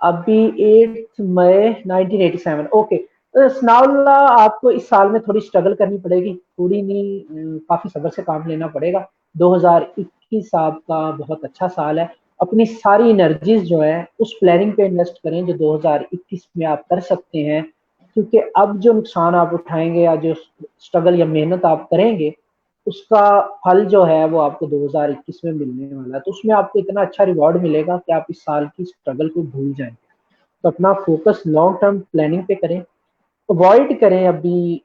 S4: अभी 8 मई 1987, ओके। सनाउल्लाह, आपको इस साल में थोड़ी स्ट्रगल करनी पड़ेगी, थोड़ी नहीं, काफी सब्र से काम लेना पड़ेगा। 2021 आपका बहुत अच्छा साल है, अपनी सारी एनर्जीज जो है उस प्लानिंग पे इन्वेस्ट करें जो 2021 में आप कर सकते हैं, क्योंकि अब जो नुकसान आप उठाएंगे या जो स्ट्रगल या मेहनत आप करेंगे उसका फल जो है वो आपको 2021 में मिलने वाला है, तो उसमें आपको इतना अच्छा रिवॉर्ड मिलेगा कि आप इस साल की स्ट्रगल को भूल जाएंगे। तो अपना फोकस लॉन्ग टर्म प्लानिंग पे करें, अवॉइड करें अभी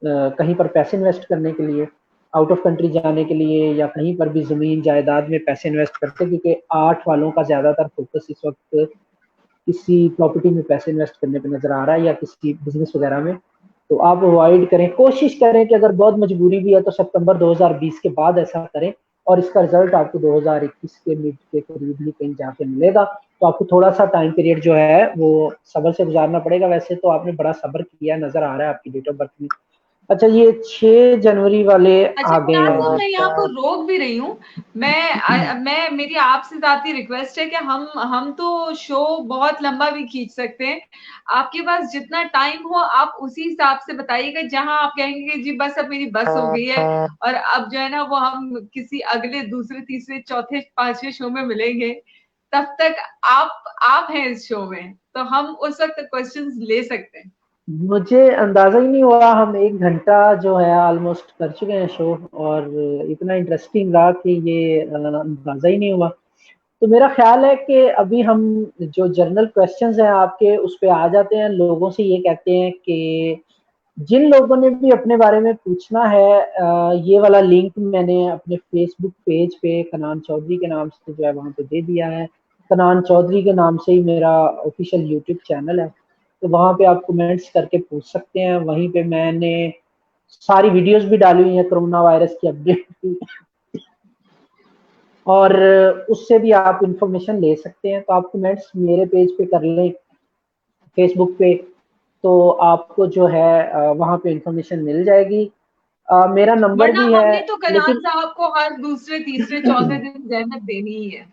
S4: कहीं पर पैसे इन्वेस्ट करने के लिए, आउट ऑफ कंट्री जाने के लिए, या कहीं पर भी जमीन जायदाद में पैसे इन्वेस्ट करते, क्योंकि 8 वालों का ज्यादातर फोकस इस वक्त किसी प्रॉपर्टी में पैसे इन्वेस्ट करने पे नजर आ रहा है या किसी बिजनेस वगैरह में। तो आप अवॉइड करें, कोशिश करें कि अगर बहुत मजबूरी भी है तो सितंबर 2020 के बाद ऐसा करें, और इसका रिजल्ट आपको 2021 के मिड के करीब ही कहीं जाके मिलेगा। तो आपको थोड़ा सा टाइम पीरियड जो है वो सब्र से गुजारना पड़ेगा। वैसे तो आपने बड़ा सब्र किया नजर आ रहा है आपकी डेट ऑफ बर्थ में। अच्छा, ये 6 जनवरी वाले
S1: अच्छा
S4: आ गए
S1: कुणाल साहब,
S4: हैं।
S1: मैं यहाँ आपको रोक भी रही हूँ। मैं मेरी आपसे जाती रिक्वेस्ट है कि हम तो शो बहुत लंबा भी खींच सकते हैं। आपके पास जितना टाइम हो आप उसी हिसाब से बताइएगा। जहां आप कहेंगे कि जी बस अब मेरी बस हो गई है और अब जो है ना वो हम किसी अगले दूसरे तीसरे चौथे पांचवें शो में मिलेंगे, तब तक आप हैं इस शो में, तो हम उस वक्त क्वेश्चंस ले सकते हैं।
S4: मुझे अंदाजा ही नहीं हुआ, हम 1 घंटा जो है ऑलमोस्ट कर चुके हैं शो, और इतना इंटरेस्टिंग रहा कि ये अंदाजा ही नहीं हुआ। तो मेरा ख्याल है कि अभी हम जो जनरल क्वेश्चंस हैं आपके उस पे आ जाते हैं। लोगों से ये कहते हैं कि जिन लोगों ने भी अपने बारे में पूछना है, ये वाला लिंक मैंने अपने फेसबुक पेज पे कनान चौधरी के नाम से जो है वहां पे दे दिया है। कनान चौधरी के नाम से ही मेरा ऑफिशियल यूट्यूब चैनल है, तो वहां पे आप कमेंट्स करके पूछ सकते हैं। वहीं पे मैंने सारी वीडियोस भी डाली हुई हैं कोरोना वायरस की अपडेट की, और उससे भी आप इंफॉर्मेशन ले सकते हैं। तो आप कमेंट्स मेरे पेज पे कर लें फेसबुक पे, तो आपको जो है वहां पे इंफॉर्मेशन मिल जाएगी। मेरा नंबर
S1: वरना
S4: भी है,
S1: हमने तो कनान
S4: लेकिन
S1: साहब को हर दूसरे तीसरे चौथे दिन जहमत देनी ही है।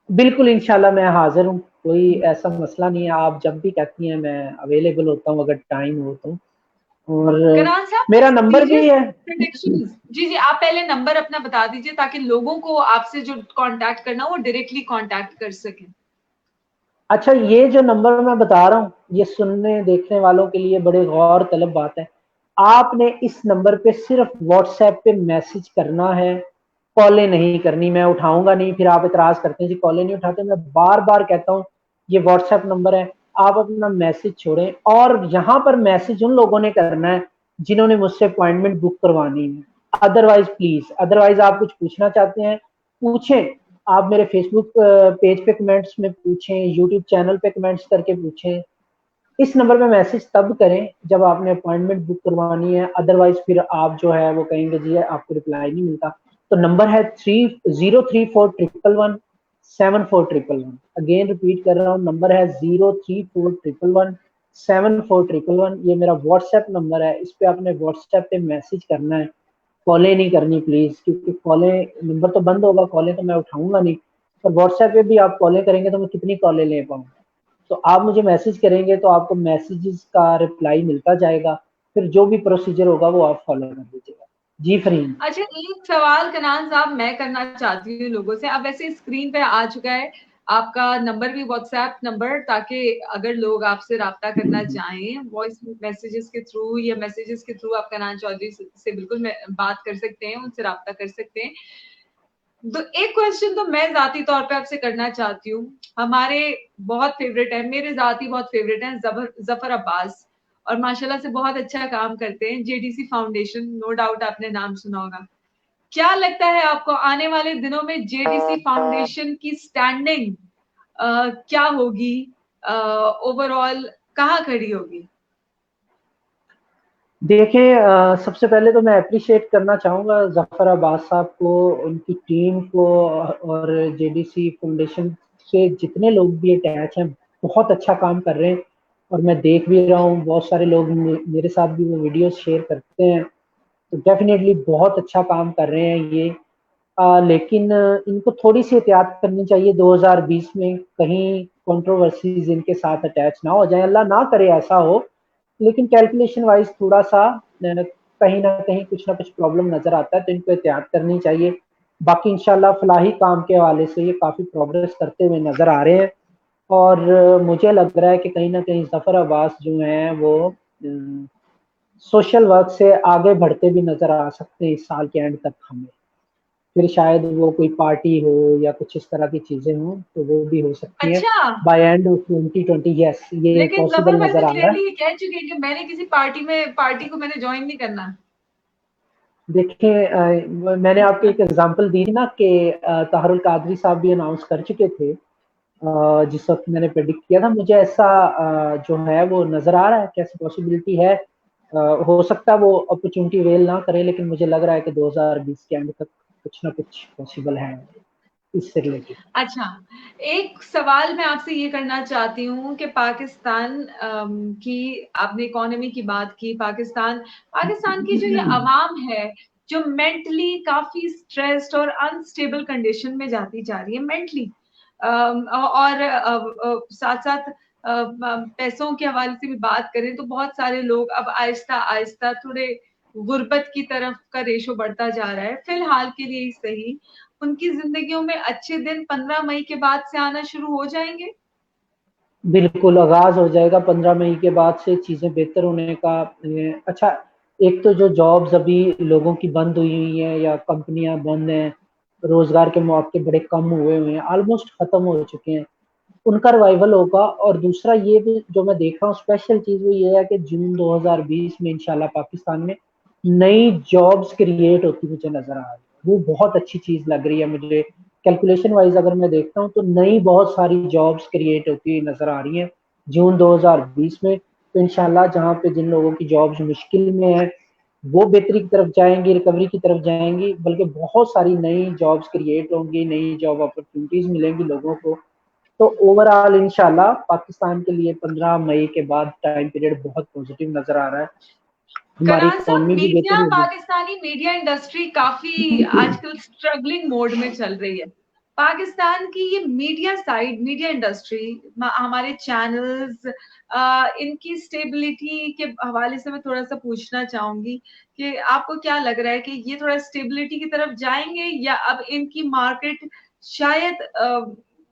S4: बिल्कुल इंशाल्लाह मैं हाजिर हूँ, कोई ऐसा मसला नहीं है। आप जब भी कहती हैं मैं अवेलेबल होता हूँ अगर टाइम हो तो। और
S1: कनान साहब
S4: मेरा नंबर भी है।
S1: प्रोटेक्शन जी जी, आप पहले नंबर अपना बता दीजिए ताकि लोगों को आपसे जो कांटेक्ट करना वो डायरेक्टली कांटेक्ट कर सकें।
S4: अच्छा, ये जो नंबर मैं बता रहा हूँ ये सुनने देखने वालों के लिए बड़े गौर तलब बात है। आपने इस नंबर पे सिर्फ व्हाट्सएप पे मैसेज करना है, कॉलें नहीं करनी। मैं उठाऊंगा नहीं, फिर आप इतराज करते हैं जी कॉलें नहीं उठाते। मैं बार बार कहता हूँ ये व्हाट्सएप नंबर है, आप अपना मैसेज छोड़ें। और यहाँ पर मैसेज उन लोगों ने करना है जिन्होंने मुझसे अपॉइंटमेंट बुक करवानी है। अदरवाइज प्लीज, अदरवाइज आप कुछ पूछना चाहते हैं पूछें, आप मेरे फेसबुक पेज पे कमेंट्स में पूछें, यूट्यूब चैनल पे कमेंट्स करके पूछें। इस नंबर पे मैसेज तब करें जब आपने अपॉइंटमेंट बुक करवानी है, अदरवाइज फिर आप जो है वो कहेंगे जी आपको रिप्लाई नहीं मिलता। तो नंबर है 0341174111। अगेन रिपीट कर रहा हूँ, नंबर है 0341174111। ये मेरा व्हाट्सएप नंबर है, इस पे आपने व्हाट्सएप पे मैसेज करना है, कॉलें नहीं करनी प्लीज, क्योंकि कॉलें, नंबर तो बंद होगा, कॉलें तो मैं उठाऊंगा नहीं। पर व्हाट्सएप पे भी आप कॉलें करेंगे तो मैं कितनी कॉलें ले पाऊंगा। तो आप मुझे मैसेज करेंगे तो आपको मैसेजेस का रिप्लाई मिलता जाएगा, फिर जो भी प्रोसीजर होगा वो आप फॉलो कर लीजिएगा। जी फरीन।
S1: अच्छा, एक सवाल कनान साहब मैं करना चाहती हूँ लोगों से। अब वैसे स्क्रीन पे आ चुका है आपका नंबर भी, व्हाट्सएप नंबर, ताकि अगर लोग आपसे राब्ता करना चाहें वॉइस मैसेजेस के थ्रू या मैसेजेस के थ्रू, आप कनान चौधरी से बिल्कुल बात कर सकते हैं, उनसे राब्ता कर सकते हैं। तो एक क्वेश्चन तो मैं जाती तौर पे आपसे करना चाहती हूँ। हमारे बहुत फेवरेट है, मेरे जाती बहुत फेवरेट है जफर अब्बास, और माशाल्लाह से बहुत अच्छा काम करते हैं, जेडीसी फाउंडेशन, नो डाउट आपने नाम सुना होगा। क्या लगता है आपको आने वाले दिनों में जेडीसी फाउंडेशन की स्टैंडिंग क्या होगी, ओवरऑल कहाँ खड़ी होगी?
S4: देखें, सबसे पहले तो मैं अप्रिशिएट करना चाहूँगा जफ़र अब्बास साहब को, उनकी टीम को, और जेडीसी फाउंडेशन से जितने लोग भी अटैच हैं, बहुत अच्छा काम कर रहे हैं। और मैं देख भी रहा हूँ बहुत सारे लोग मेरे साथ भी वो वीडियोस शेयर करते हैं, तो डेफिनेटली बहुत अच्छा काम कर रहे हैं ये। लेकिन इनको थोड़ी सी एहतियात करनी चाहिए 2020 में, कहीं कंट्रोवर्सीज इनके साथ अटैच ना हो जाए, अल्लाह ना करे ऐसा हो। लेकिन कैलकुलेशन वाइज थोड़ा सा कहीं ना कहीं कुछ ना कुछ प्रॉब्लम नजर आता है, तो इनको एहतियात करनी चाहिए। बाकी इंशाल्लाह फलाही काम के हवाले से ये काफी प्रोग्रेस करते हुए नजर आ रहे हैं। और मुझे लग रहा है कि कहीं ना कहीं जफर अब्बास जो हैं वो सोशल वर्क से आगे बढ़ते भी नजर आ सकते हैं इस साल के एंड तक हमें। फिर शायद वो कोई पार्टी हो या कुछ इस तरह की चीजें हों तो वो भी हो सकती हैं
S1: अच्छा,
S4: बाय एंड ऑफ 2020। यस, ये
S1: लेकिन जफर
S4: पॉसिबल
S1: भाई
S4: नजर
S1: तो
S4: आ रहा है।
S1: क्लियरली कह चुके हैं कि मैंने किसी पार्टी को मैंने ज्वाइन नहीं करना।
S4: देखिए, मैंने आपको एक एग्जांपल दी ना कि ताहरुल कादरी साहब भी अनाउंस कर चुके थे जिस वक्त मैंने प्रेडिक्ट किया था। मुझे ऐसा जो है वो नजर आ रहा है, कैसी पॉसिबिलिटी है। हो सकता है वो अपॉर्चुनिटी वेल ना करे, लेकिन मुझे लग रहा है कि 2020 के एंड तक कुछ ना कुछ पॉसिबल है इससे रिलेटेड।
S1: अच्छा, एक सवाल मैं आपसे ये करना चाहती हूँ कि पाकिस्तान की, आपने इकोनॉमी की बात की, पाकिस्तान की जो ये अवाम है, जो मेंटली काफी स्ट्रेस्ड और अनस्टेबल कंडीशन में जाती जा रही है मेंटली, और साथ साथ पैसों के हवाले से भी बात करें तो बहुत सारे लोग अब आहिस्ता आहिस्ता थोड़े गुर्बत की तरफ का रेशो बढ़ता जा रहा है, फिलहाल के लिए ही सही। उनकी जिंदगियों में अच्छे दिन 15 मई के बाद से आना शुरू हो जाएंगे?
S4: बिल्कुल आगाज हो जाएगा 15 मई के बाद से चीजें बेहतर होने का। अच्छा, एक तो जो जॉब्स अभी लोगों की बंद हुई हुई हैं या कंपनियां बंद हैं, रोजगार के मौके बड़े कम हुए हुए हैं, ऑलमोस्ट खत्म हो चुके हैं, उनका रिवाइवल होगा। और दूसरा ये भी जो मैं देख रहा हूँ स्पेशल चीज वो ये है कि जून 2020 में इंशाल्लाह पाकिस्तान में नई जॉब्स क्रिएट होती मुझे नजर आ रही है। वो बहुत अच्छी चीज लग रही है मुझे। कैलकुलेशन वाइज अगर मैं देखता हूँ तो नई बहुत सारी जॉब्स क्रिएट होती हुई नजर आ रही हैं जून 2020 में। तो इंशाल्लाह जहाँ पे जिन लोगों की जॉब्स मुश्किल में है वो बेहतरी की तरफ जाएंगी, रिकवरी की तरफ जाएंगी, बल्कि बहुत सारी नई जॉब्स क्रिएट होंगी, नई जॉब अपॉर्चुनिटीज मिलेंगी लोगों को। तो ओवरऑल इंशाल्लाह पाकिस्तान के लिए 15 मई के बाद टाइम पीरियड बहुत पॉजिटिव नजर आ रहा है। हमारी
S1: कनान साहब,
S4: इकोनॉमी भी
S1: मीडिया,
S4: बेहतर होगी।
S1: पाकिस्तानी मीडिया इंडस्ट्री काफी आजकल स्ट्रगलिंग मोड में चल रही है। पाकिस्तान की ये मीडिया साइड, मीडिया इंडस्ट्री, हमारे चैनल्स, इनकी स्टेबिलिटी के हवाले से मैं थोड़ा सा पूछना चाहूंगी कि आपको क्या लग रहा है कि ये थोड़ा स्टेबिलिटी की तरफ जाएंगे या अब इनकी मार्केट शायद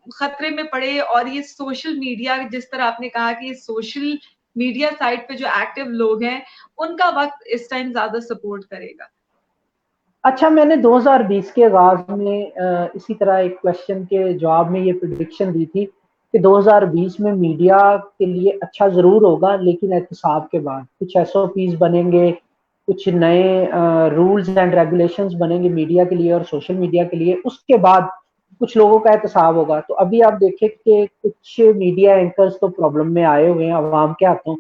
S1: खतरे में पड़े, और ये सोशल मीडिया, जिस तरह आपने कहा कि ये सोशल मीडिया साइट पे जो एक्टिव लोग हैं उनका वक्त इस टाइम ज्यादा सपोर्ट करेगा?
S4: अच्छा, मैंने 2020 के आगाज में इसी तरह एक क्वेश्चन के जवाब में ये प्रिडिक्शन दी थी कि 2020 में मीडिया के लिए अच्छा जरूर होगा, लेकिन एहतसाब के बाद कुछ SOPs बनेंगे, कुछ नए रूल्स एंड रेगुलेशंस बनेंगे मीडिया के लिए और सोशल मीडिया के लिए, उसके बाद कुछ लोगों का एहतसाब होगा। तो अभी आप देखें कि कुछ मीडिया एंकर्स तो प्रॉब्लम में आए हुए हैं अवाम के हाथों,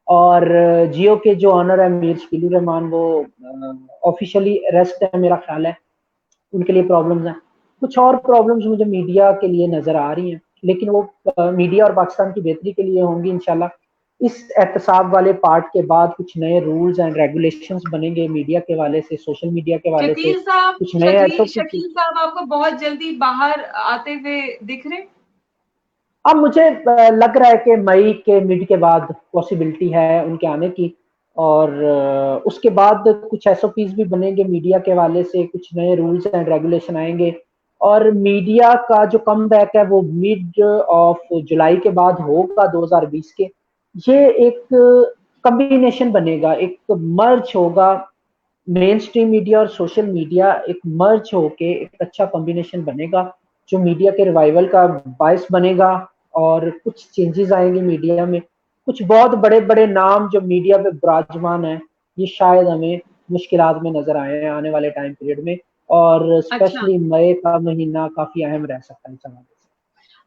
S4: और जियो के जो ऑनर है मीर शकील रहमान, वो ऑफिशियली अरेस्ट है मेरा ख्याल है, उनके लिए प्रॉब्लम्स हैं। कुछ और प्रॉब्लम्स मुझे मीडिया के लिए नजर आ रही हैं, लेकिन वो मीडिया और पाकिस्तान की बेहतरी के लिए होंगी इंशाल्लाह। इस एहतसाब वाले पार्ट के बाद कुछ नए रूल्स एंड रेगुलेशंस बनेंगे मीडिया के वाले से, सोशल मीडिया के वाले से, कुछ नए
S1: शकील साहब आपको बहुत जल्दी बाहर आते हुए दिख रहे?
S4: अब मुझे लग रहा है कि मई के मिड के बाद पॉसिबिलिटी है उनके आने की, और उसके बाद कुछ SOPs भी बनेंगे मीडिया के वाले से, कुछ नए रूल्स एंड रेगुलेशन आएंगे, और मीडिया का जो कम बैक है वो मिड ऑफ जुलाई के बाद होगा 2020 के। ये एक कम्बिनेशन बनेगा, एक मर्ज होगा, मेन स्ट्रीम मीडिया और सोशल मीडिया एक मर्ज होके एक अच्छा कॉम्बिनेशन बनेगा जो मीडिया के रिवाइवल का बायस बनेगा, और कुछ चेंजेस आएंगे मीडिया में। कुछ बहुत बड़े बड़े नाम जो मीडिया पे विराजमान है, ये शायद हमें मुश्किलात में नजर आए हैं आने वाले टाइम पीरियड में, और
S1: अच्छा,
S4: स्पेशली मई का महीना काफी अहम रह सकता है इस हवाले से।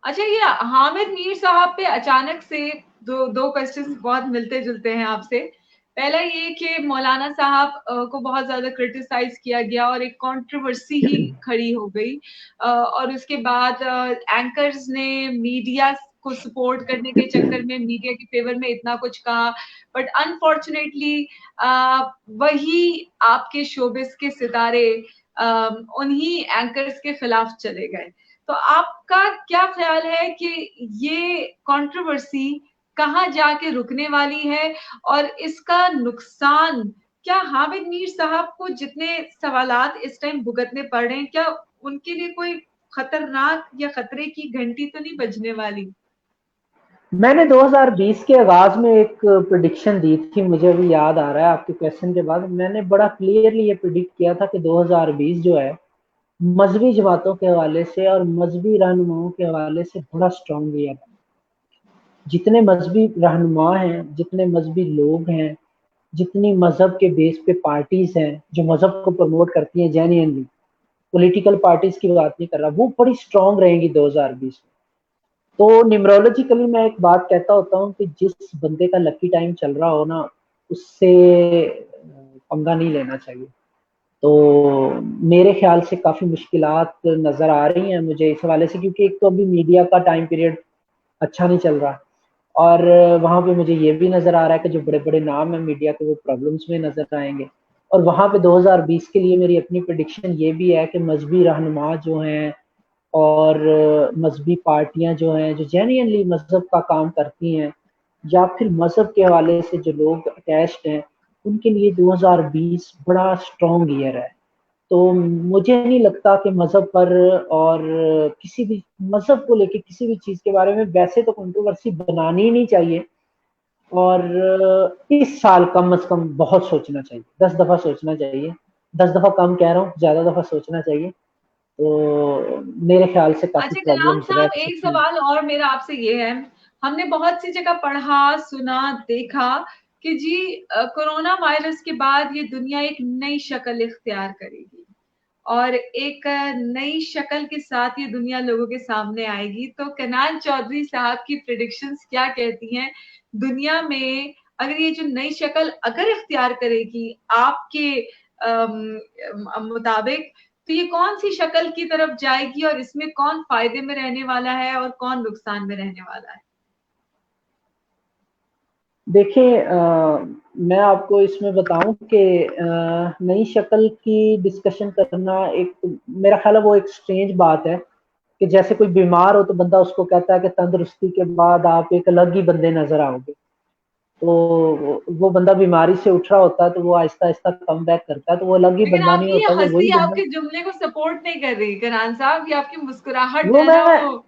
S1: अच्छा, ये हामिद मीर साहब पे अचानक से दो दो क्वेश्चंस बहुत मिलते जुलते हैं आपसे। पहला ये कि मौलाना साहब को बहुत ज्यादा क्रिटिसाइज किया गया और एक कंट्रोवर्सी ही खड़ी हो गई, और उसके बाद एंकर्स ने मीडिया को सपोर्ट करने के चक्कर में मीडिया के फेवर में इतना कुछ कहा, बट अनफॉर्चुनेटली वही आपके शोबिस के सितारे उन्हीं एंकर्स के खिलाफ चले गए। तो आपका क्या ख्याल है कि ये कंट्रोवर्सी कहाँ जाके रुकने वाली है, और इसका नुकसान क्या हामिद मीर साहब को जितने सवालात इस टाइम भुगतने पड़ रहे हैं, क्या उनके लिए कोई खतरनाक या खतरे की घंटी तो नहीं बजने वाली?
S4: मैंने 2020 के आगाज में एक प्रिडिक्शन दी थी, मुझे अभी याद आ रहा है आपके क्वेश्चन के बाद। मैंने बड़ा क्लियरली ये प्रिडिक्ट किया था कि 2020 जो है मजहबी जमातों के हवाले से और मजहबी रहनुमाओं के हवाले से बड़ा स्ट्रॉन्ग ईयर है। जितने मजहबी रहनुमा हैं, जितने मजहबी लोग हैं, जितनी मजहब के बेस पे पार्टीज हैं जो मजहब को प्रमोट करती हैं जेन्युइनली, पॉलिटिकल पार्टीज की बात नहीं कर रहा, वो बड़ी स्ट्रॉन्ग रहेंगी 2020 में। तो न्यूमरोलॉजिकली मैं एक बात कहता होता हूँ कि जिस बंदे का लकी टाइम चल रहा हो ना, उससे पंगा नहीं लेना चाहिए। तो मेरे ख्याल से काफ़ी मुश्किलात नज़र आ रही हैं मुझे इस हवाले से, क्योंकि एक तो अभी मीडिया का टाइम पीरियड अच्छा नहीं चल रहा, और वहाँ पे मुझे ये भी नज़र आ रहा है कि जो बड़े बड़े नाम हैं मीडिया के वो प्रॉब्लम्स में नज़र आएंगे। और वहाँ पे 2020 के लिए मेरी अपनी प्रेडिक्शन ये भी है कि मजहबी रहनुमा जो हैं और मजहबी पार्टियां जो हैं जो जेन्युइनली मजहब का काम करती हैं, या फिर मजहब के हवाले से जो लोग अटैच्ड हैं, उनके लिए 2020 बड़ा स्ट्रॉन्ग ईयर है। तो मुझे नहीं लगता कि मजहब पर और किसी भी मजहब को लेके किसी भी चीज के बारे में वैसे तो कंट्रोवर्सी बनानी ही नहीं चाहिए, और इस साल कम से कम बहुत सोचना चाहिए, 10 दफा सोचना चाहिए। 10 दफा कम कह रहा हूँ, ज्यादा दफा सोचना चाहिए। तो मेरे ख्याल से काफी
S1: अच्छा कलाम
S4: प्रॉब्लम्स रह
S1: साहब, एक
S4: सकती हैं।
S1: सवाल और मेरा आपसे ये है, हमने बहुत सी जगह पढ़ा, सुना, देखा कि जी कोरोना वायरस के बाद ये दुनिया एक नई शक्ल इख्तियार करेगी, और एक नई शक्ल के साथ ये दुनिया लोगों के सामने आएगी। तो कनान चौधरी साहब की प्रेडिक्शंस क्या कहती हैं दुनिया में, अगर ये जो नई शक्ल अगर इख्तियार करेगी आपके मुताबिक, तो ये कौन सी शक्ल की तरफ जाएगी, और इसमें कौन फायदे में रहने वाला है और कौन नुकसान में रहने वाला है?
S4: देखिए, मैं आपको इसमें बताऊं कि नई शक्ल की डिस्कशन करना एक, मेरा ख्याल है वो एक स्ट्रेंज बात है, कि जैसे कोई बीमार हो तो बंदा उसको कहता है कि तंदुरुस्ती के बाद आप एक अलग ही बंदे नजर आओगे। तो वो बंदा बीमारी से उठ रहा होता है तो वो आहिस्ता आहिस्ता कम बैक करता है, तो वो अलग ही
S1: लेकिन
S4: बंदा नहीं
S1: आपकी ये
S4: होता, वो
S1: हंसी
S4: वही बंदा।
S1: आपके जुमले को सपोर्ट नहीं कर रही कनान साहब, ये आपकी मुस्कुराहट
S4: वो
S1: है
S4: मैं
S1: ना वो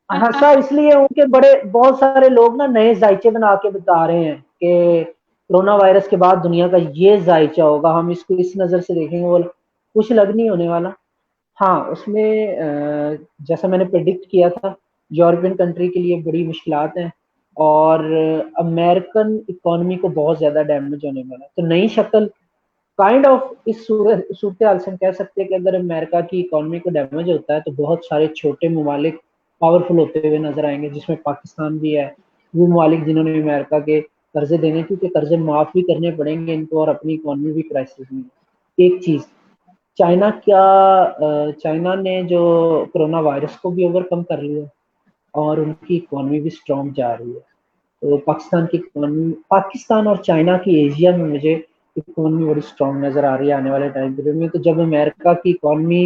S4: हंसा इसलिए हूँ कि बड़े बहुत सारे लोग ना नए जायचे बना के बता रहे हैं कि कोरोना वायरस के बाद दुनिया का ये जायचा होगा, हम इसको इस नजर से देखेंगे, वो कुछ अलग नहीं होने वाला। हाँ, उसमें जैसा मैंने प्रिडिक्ट किया था, यूरोपियन कंट्री के लिए बड़ी मुश्किलात हैं और अमेरिकन इकोनॉमी को बहुत ज्यादा डैमेज होने वाला है। तो नई शक्ल काइंड ऑफ इस सूरत हाल से हम कह सकते हैं कि अगर अमेरिका की इकोनॉमी को डैमेज होता है तो बहुत सारे छोटे ममालिक पावरफुल होते हुए नजर आएंगे, जिसमें पाकिस्तान भी है। वो ममालिक जिन्होंने अमेरिका के कर्जे देने, क्योंकि कर्जे माफ भी करने पड़ेंगे इनको और अपनी इकोनॉमी भी क्राइसिस में। एक चीज, चाइना क्या चाइना ने जो कोरोना वायरस को भी ओवरकम कर लिया और उनकी इकोनॉमी भी स्ट्रॉन्ग जा रही है। तो पाकिस्तान की इकोनॉमी, पाकिस्तान और चाइना की एशिया में मुझे इकोनॉमी बड़ी स्ट्रॉन्ग नजर आ रही है आने वाले टाइम पीरियड में। तो जब अमेरिका की इकोनॉमी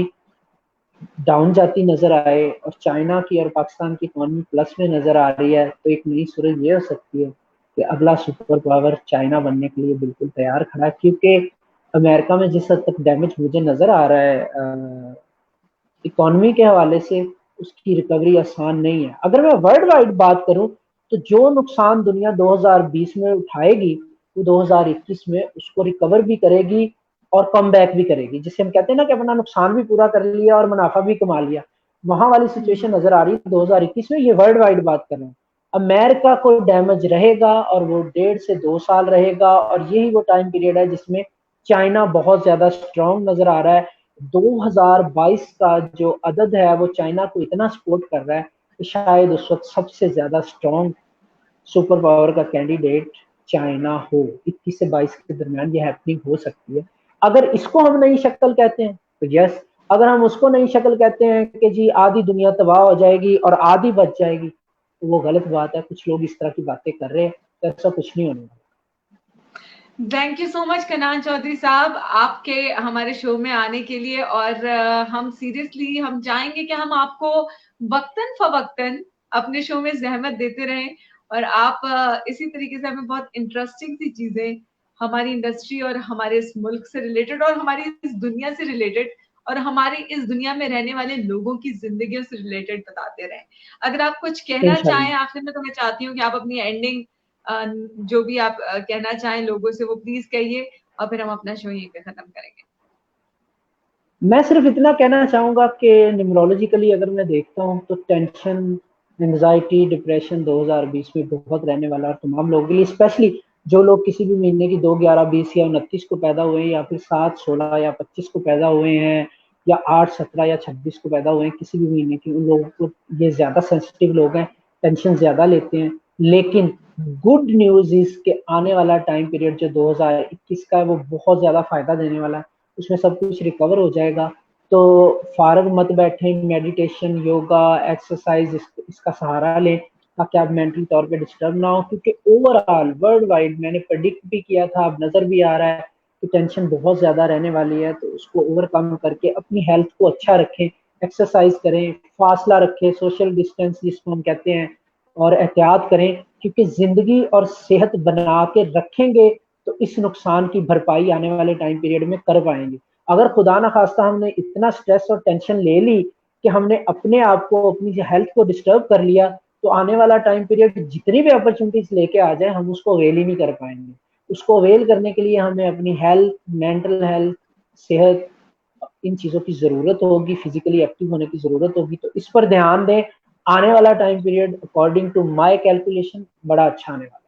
S4: डाउन जाती नजर आए और चाइना की और पाकिस्तान की इकोनॉमी प्लस में नजर आ रही है, तो एक नई सूरत ये हो सकती है कि अगला सुपर पावर चाइना बनने के लिए बिल्कुल तैयार खड़ा है। क्योंकि अमेरिका में जिस हद तक डैमेज मुझे नजर आ रहा है इकोनॉमी के हवाले से, उसकी रिकवरी आसान नहीं है। अगर मैं वर्ल्ड वाइड बात करूं तो जो नुकसान दुनिया 2020 में उठाएगी वो 2021 में उसको रिकवर भी करेगी और कम बैक भी करेगी, जिसे हम कहते हैं ना कि अपना नुकसान भी पूरा कर लिया और मुनाफा भी कमा लिया। वहां वाली सिचुएशन नजर आ रही है 2021 में। ये वर्ल्ड वाइड बात कर रहे हैं। अमेरिका को डैमेज रहेगा और वो 1.5 से 2 साल रहेगा, और यही वो टाइम पीरियड है जिसमें चाइना बहुत ज्यादा स्ट्रांग नजर आ रहा है। 2022 का जो अदद है वो चाइना को इतना सपोर्ट कर रहा है कि शायद उस वक्त सबसे ज्यादा स्ट्रॉन्ग सुपर पावर का कैंडिडेट चाइना हो। 21 से 22 के दरमियान ये हैपनिंग हो सकती है। अगर इसको हम नई शक्ल कहते हैं तो यस, अगर हम उसको नई शक्ल कहते हैं कि जी आधी दुनिया तबाह हो जाएगी और आधी बच जाएगी, तो वो गलत बात है। कुछ लोग इस तरह की बातें कर रहे हैं, तो ऐसा कुछ नहीं होने वाला।
S1: Thank you so much Kanan Chaudhary साहब आपके हमारे शो में आने के लिए। और हम सीरियसली हम चाहेंगे कि हम आपको वक्तन फवक्तन अपने शो में जहमत देते रहें और आप इसी तरीके से हमें बहुत इंटरेस्टिंग सी चीजें हमारी इंडस्ट्री और हमारे इस मुल्क से रिलेटेड और हमारी इस दुनिया से रिलेटेड और हमारी इस दुनिया में रहने वाले लोगों की जिंदगियों से रिलेटेड बताते रहें। अगर आप कुछ कहना चाहें
S4: इंशाल्लाह।
S1: आखिर में, तो मैं चाहती हूँ कि आप अपनी एंडिंग जो भी आप कहना चाहें लोगों से वो प्लीज कहिए और फिर हम अपना शो यहीं पे खत्म करेंगे।
S4: मैं सिर्फ इतना कहना चाहूंगा कि न्यूमरोलॉजिकली अगर मैं देखता हूँ तो टेंशन, एंजाइटी, डिप्रेशन 2020 में बहुत रहने वाला है तमाम लोगों के लिए, स्पेशली जो लोग किसी भी महीने की 2, 11, 20 या 29 को पैदा हुए हैं, या फिर 7, 16 या 25 को पैदा हुए हैं, या 8, 17 या 26 को पैदा हुए हैं, किसी भी महीने की, उन लोगों को ये ज्यादा सेंसिटिव लोग हैं, टेंशन ज्यादा लेते हैं। लेकिन गुड न्यूज इज के आने वाला टाइम पीरियड जो 2021 का है वो बहुत ज्यादा फायदा देने वाला है। उसमें सब कुछ रिकवर हो जाएगा। तो फारग मत बैठे, मेडिटेशन, योगा, एक्सरसाइज इसका सहारा लें ताकि आप मेंटली तौर पे डिस्टर्ब ना हो। क्योंकि ओवरऑल वर्ल्ड वाइड मैंने प्रेडिक्ट भी किया था, अब नजर भी आ रहा है कि टेंशन बहुत ज्यादा रहने वाली है। तो उसको ओवरकम करके अपनी हेल्थ को अच्छा रखें, एक्सरसाइज करें, फासला रखें, सोशल डिस्टेंस जिसको हम कहते हैं, और एहतियात करें। क्योंकि जिंदगी और सेहत बना के रखेंगे तो इस नुकसान की भरपाई आने वाले टाइम पीरियड में कर पाएंगे। अगर खुदा ना खास्ता हमने इतना स्ट्रेस और टेंशन ले ली कि हमने अपने आप को, अपनी हेल्थ को डिस्टर्ब कर लिया, तो आने वाला टाइम पीरियड जितनी भी अपॉर्चुनिटीज लेके आ जाए हम उसको अवेल ही नहीं कर पाएंगे। उसको अवेल करने के लिए हमें अपनी हेल्थ, मेंटल हेल्थ, सेहत, इन चीजों की जरूरत होगी, फिजिकली एक्टिव होने की जरूरत होगी। तो इस पर ध्यान दें। आने वाला time period according to my calculation बड़ा अच्छा आने वाला है।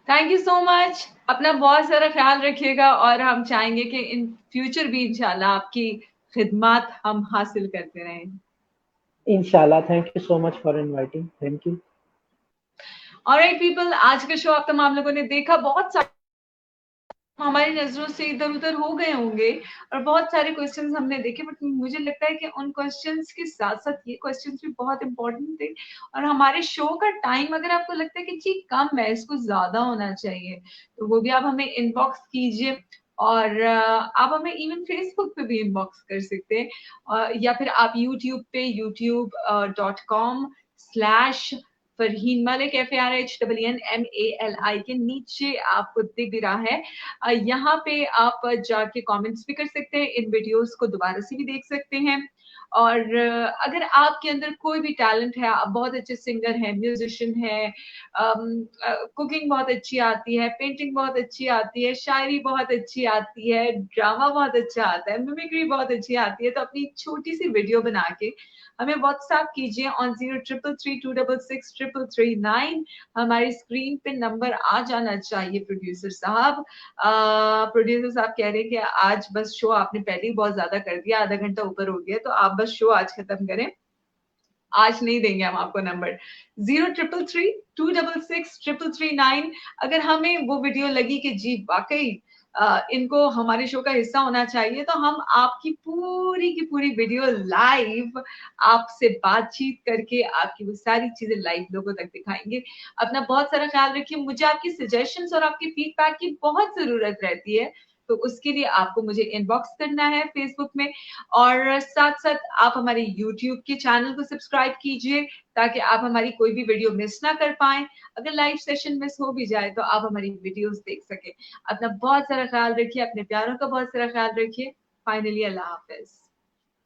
S1: थैंक यू सो मच, अपना बहुत सारा ख्याल रखिएगा और हम चाहेंगे कि इन फ्यूचर भी इंशाल्लाह आपकी खिदमत हम हासिल करते रहें।
S4: इंशाल्लाह। Thank you so much for inviting. Thank you.
S1: Alright people, आज का शो आप तमाम लोगों ने देखा, बहुत सारे हमारी नजरों से इधर उधर हो गए होंगे और बहुत सारे क्वेश्चंस हमने देखे, बट मुझे लगता है कि उन क्वेश्चंस के साथ साथ ये क्वेश्चंस भी बहुत इंपॉर्टेंट थे। और हमारे शो का टाइम अगर आपको लगता है कि जी कम है, इसको ज्यादा होना चाहिए, तो वो भी आप हमें इनबॉक्स कीजिए। और आप हमें इवन फेसबुक पे भी इनबॉक्स कर सकते हैं, या फिर आप यूट्यूब पे youtube.com/ फरहीन मलिक FARHEENMALI के नीचे आपको दिख रहा है। यहाँ पे आप जाके कमेंट्स भी कर सकते हैं, इन वीडियोस को दोबारा से भी देख सकते हैं। और अगर आपके अंदर कोई भी टैलेंट है, आप बहुत अच्छे सिंगर हैं, म्यूजिशियन हैं, कुकिंग बहुत अच्छी आती है, पेंटिंग बहुत अच्छी आती है, शायरी बहुत अच्छी आती है, ड्रामा बहुत अच्छा आता है, मिमिक्री बहुत अच्छी आती है, तो अपनी छोटी सी वीडियो बना के हमें व्हाट्सएप कीजिए ऑन 0333263339। हमारी स्क्रीन पे नंबर आ जाना चाहिए प्रोड्यूसर साहब। प्रोड्यूसर साहब कह रहे हैं कि आज बस शो आपने पहले ही बहुत ज्यादा कर दिया, आधा घंटा ऊपर हो गया, तो आप बस शो आज खत्म करें, आज नहीं देंगे हम आपको नंबर। 0333266339। अगर हमें वो वीडियो लगी कि जी वाकई इनको हमारे शो का हिस्सा होना चाहिए, तो हम आपकी पूरी की पूरी वीडियो लाइव आपसे बातचीत करके आपकी वो सारी चीजें लाइव लोगों तक दिखाएंगे। अपना बहुत सारा ख्याल रखिए। मुझे आपकी सजेशंस और आपकी फीडबैक की बहुत जरूरत रहती है, तो उसके लिए आपको मुझे इनबॉक्स करना है फेसबुक में, और साथ साथ आप हमारे यूट्यूब के चैनल को सब्सक्राइब कीजिए ताकि आप हमारी कोई भी वीडियो मिस ना कर पाए। अगर लाइव सेशन मिस हो भी जाए तो आप हमारी वीडियोस देख सके। अपना बहुत सारा ख्याल रखिए, अपने प्यारों का बहुत सारा ख्याल रखिए। फाइनली अल्लाह हाफिज।